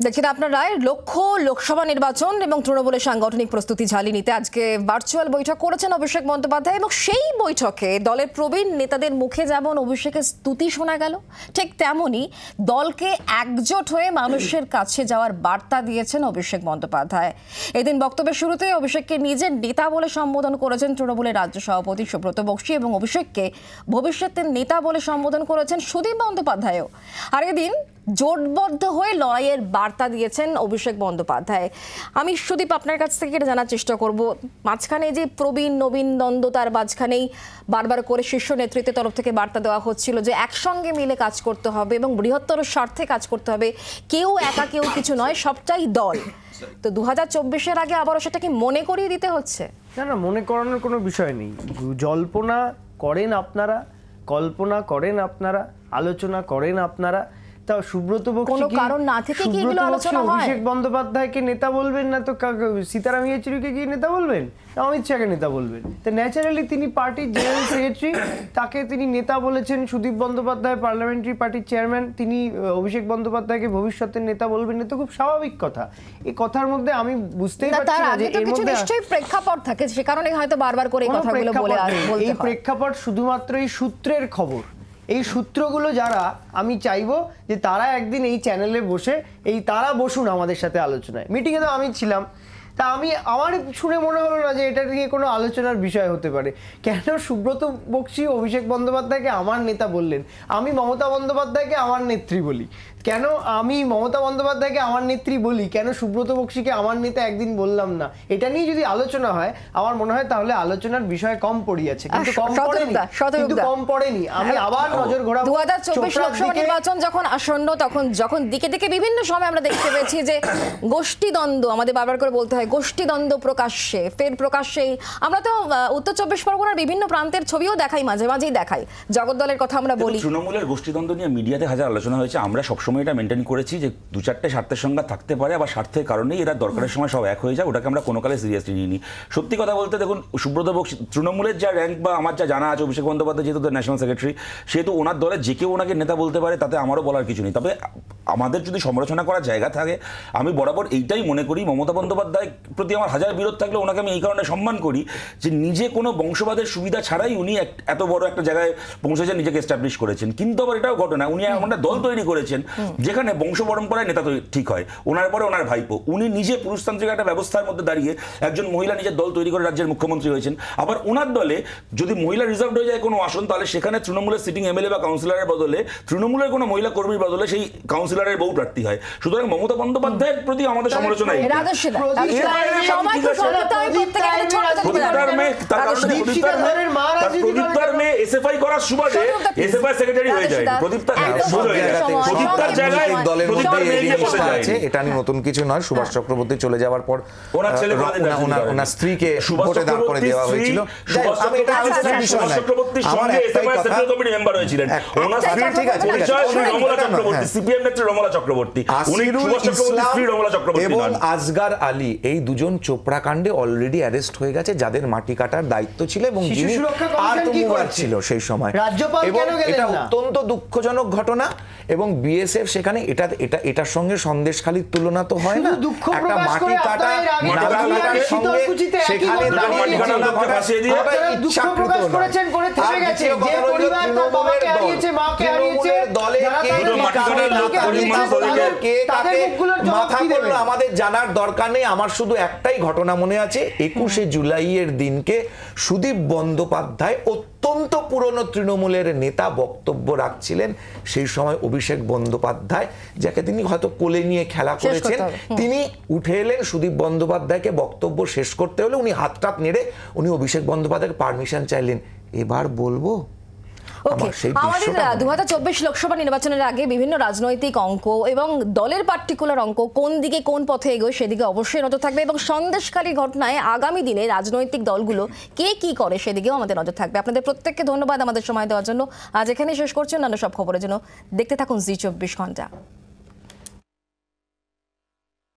দেখছেন আপনারা লক্ষ্য লোকসভা নির্বাচন এবং তৃণমূলের সাংগঠনিক প্রস্তুতি ঝালিয়ে নিতে আজকে ভার্চুয়াল বৈঠক করেছেন অভিষেক বন্দ্যোপাধ্যায়, এবং সেই বৈঠকে দলের প্রবীণ নেতাদের মুখে যেমন অভিষেকের স্তুতি শোনা গেল, ঠিক তেমনই দলকে একজোট হয়ে মানুষের কাছে যাওয়ার বার্তা দিয়েছেন অভিষেক বন্দ্যোপাধ্যায়। এদিন বক্তব্যের শুরুতে অভিষেককে নিজের নেতা বলে সম্বোধন করেছেন তৃণমূলের রাজ্য সভাপতি সুব্রত বক্সি, এবং অভিষেককে ভবিষ্যতের নেতা বলে সম্বোধন করেছেন সুদীপ বন্দ্যোপাধ্যায়ও। আর এদিন জোটবদ্ধ হয়ে লড়াইয়ের বার্তা দিয়েছেন অভিষেক বন্দ্যোপাধ্যায়। আমি সুদীপ আপনার কাছ থেকে এটা জানার চেষ্টা করব, মাঝখানে যে প্রবীণ নবীন দ্বন্দ্ব, তার মাঝখানেই বারবার করে শীর্ষ নেতৃত্বের তরফ থেকে বার্তা দেওয়া হচ্ছিল যে একসঙ্গে মিলে কাজ করতে হবে এবং বৃহত্তর স্বার্থে কাজ করতে হবে, কেউ একা কেউ কিছু নয়, সবটাই দল। তো 2024-এর আগে আবারও সেটা কি মনে করিয়ে দিতে হচ্ছে? না, মনে করানোর কোনো বিষয় নেই। জল্পনা করেন আপনারা, কল্পনা করেন আপনারা, আলোচনা করেন আপনারা। তা সুব্রত বক্সী কোনো কারণ না থেকে কি এগুলো আলোচনা হয়? অভিষেক বন্দ্যোপাধ্যায়কে নেতা বলবেন না তো সীতারাম ইয়েচুরিকে কি নেতা বলবেন, না অমিত শাহকে নেতা বলবেন? তো ন্যাচারালি তিনি পার্টির জেনারেল সেক্রেটারি, তাকে তিনি নেতা বলেছেন। সুদীপ বন্দ্যোপাধ্যায় পার্লামেন্টারি পার্টির চেয়ারম্যান, তিনি অভিষেক বন্দ্যোপাধ্যায়কে ভবিষ্যতের নেতা বলবেন, এটা তো খুব স্বাভাবিক কথা। এই কথার মধ্যে আমি বুঝতেই পারছি না যে এর মধ্যে নিশ্চয়ই প্রেক্ষাপট থাকে, সে কারণে হয়তো বারবার করে এই কথাগুলো বলে বলতে হয়। এই প্রেক্ষাপট শুধুমাত্র এই সূত্রের খবর। এই সূত্রগুলো যারা, আমি চাইবো যে তারা একদিন এই চ্যানেলে বসে তারা বসুন আমাদের সাথে আলোচনায়। মিটিংয়ে তো আমি ছিলাম, তা আমার শুনে মনে হলো না যে এটা নিয়ে কোনো আলোচনার বিষয় হতে পারে। কেন সুব্রত বক্সী অভিষেক বন্দ্যোপাধ্যায়কে আমার নেতা বললেন, আমি মমতা বন্দ্যোপাধ্যায়কে আমার নেত্রী বলি? কেন আমি মমতা বন্দ্যোপাধ্যায়কে আমার নেত্রী বলি, কেন সুব্রত বক্সীকে আমার নেতা একদিন বললাম না? এটা নিয়ে যদি আলোচনা হয় আমার মনে হয় তাহলে আলোচনার বিষয় কম পড়িয়াছে, কিন্তু কম পড়েনি। আমি আবার নজর ঘোরাবো 2024 লোকসভা নির্বাচন যখন আসন্ন, যখন দিকে দিকে বিভিন্ন সময় আমরা দেখতে পেয়েছি যে গোষ্ঠীদ্বন্দ্ব, আমাদের বারবার করে বলতে হয় গোষ্ঠীদ্বন্দ্ব প্রকাশ্যে, ফের প্রকাশ্যেই। আমরা তো উত্তর 24 পরগনার বিভিন্ন প্রান্তের ছবিও দেখাই, মাঝে মাঝেই দেখাই, জগদ্দলের কথা আমরা বলি। তৃণমূলের গোষ্ঠীদ্বন্দ্ব নিয়ে মিডিয়াতে হাজার আলোচনা হয়েছে, আমরা সবসময় এটা মেনটেন করেছি যে দু চারটে স্বার্থের সংঘাত থাকতে পারে, আবার স্বার্থের কারণেই এরা দরকারের সময় সব এক হয়ে যায়, ওটাকে আমরা কোনো কালে সিরিয়াসলি নিইনি। সত্যি কথা বলতে দেখুন, সুব্রত বক্সী তৃণমূলের যা র্যাঙ্ক বা আমার যা জানা আছে, অভিষেক বন্দ্যোপাধ্যায় যেহেতু ন্যাশনাল সেক্রেটারি, সেহেতু ওনার দলে যে কেউ ওনাকে নেতা বলতে পারে, তাতে আমারও বলার কিছু নেই। তবে আমাদের যদি সমালোচনা করার জায়গা থাকে, আমি বরাবর এইটাই মনে করি, মমতা বন্দ্যোপাধ্যায় প্রতি আমার হাজার বিরোধ থাকলে ওনাকে আমি এই কারণে সম্মান করি যে নিজে কোনো বংশবাদের সুবিধা ছাড়াই উনি এত বড় একটা জায়গায় পৌঁছেছেন, নিজেকে এস্টাবলিশ করেছেন। কিন্তু আবার এটাও ঘটনা, উনি এমন একটা দল তৈরি করেছেন যেখানে বংশ পরম্পরায় নেতা ঠিক হয়, ওনার পরে ওনার ভাইপো। উনি নিজে পুরুষতান্ত্রিক একটা ব্যবস্থার মধ্যে দাঁড়িয়ে একজন মহিলা নিজের দল তৈরি করে রাজ্যের মুখ্যমন্ত্রী হয়েছেন। আবার ওনার দলে যদি মহিলা রিজার্ভ হয়ে যায় কোনো আসন, তাহলে সেখানে তৃণমূলের সিটিং এমএলএ বা কাউন্সিলরের বদলে তৃণমূলের কোনো মহিলা কর্মীর বদলে সেই কাউন্সিলরের বউ প্রার্থী হয়। সুতরাং মমতা বন্দ্যোপাধ্যায়ের প্রতি আমাদের সমালোচনা এটা নিয়ে নতুন কিছু নয়। সুভাষ চক্রবর্তী চলে যাওয়ার পর ওনার স্ত্রীকে ভোটে দাঁড় করে দেওয়া হয়েছিল। এবং আসগার আলী, এই দুজন চোপড়া কাণ্ডে অলরেডি অ্যারেস্ট হয়ে গেছে, যাদের মাটি কাটার দায়িত্ব ছিল এবং যিনি ছিল সেই সময়। এবং এটা অত্যন্ত দুঃখজনক ঘটনা। এবং বিএসএফ সেখানে এটার সঙ্গে সন্দেশখালির তুলনা তো হয় না। একটা মাটি কাটা সঙ্গে সেখানে আমাদের জানার দরকার নেই। আমার শুধু একটাই ঘটনা মনে আছে, 21শে জুলাইয়ের দিনকে সুদীপ বন্দ্যোপাধ্যায় অত্যন্ত পুরনো তৃণমূলের নেতা বক্তব্য রাখছিলেন। সেই সময় অভিষেক বন্দ্যোপাধ্যায়, যাকে তিনি হয়তো কোলে নিয়ে খেলা করেছেন, তিনি উঠে এলেন। সুদীপ বন্দ্যোপাধ্যায়কে বক্তব্য শেষ করতে হলে উনি হাতটাত নেড়ে উনি অভিষেক বন্দ্যোপাধ্যায়কে পারমিশন চাইলেন, এবার বলবো। আমাদের 2024 লোকসভা নির্বাচনের আগে বিভিন্ন রাজনৈতিক অঙ্ক এবং দলের পার্টিকুলার অঙ্ক কোন দিকে কোন পথে এগোয় সেদিকে অবশ্যই নজর থাকবে, এবং সন্দেশখালীর ঘটনায় আগামী দিনে রাজনৈতিক দলগুলো কে কি করে সেদিকেও আমাদের নজর থাকবে। আপনাদের প্রত্যেককে ধন্যবাদ আমাদের সময় দেওয়ার জন্য। আজ এখানেই শেষ করছি, অন্যান্য সব খবরের জন্য দেখতে থাকুন জি 24 ঘন্টা।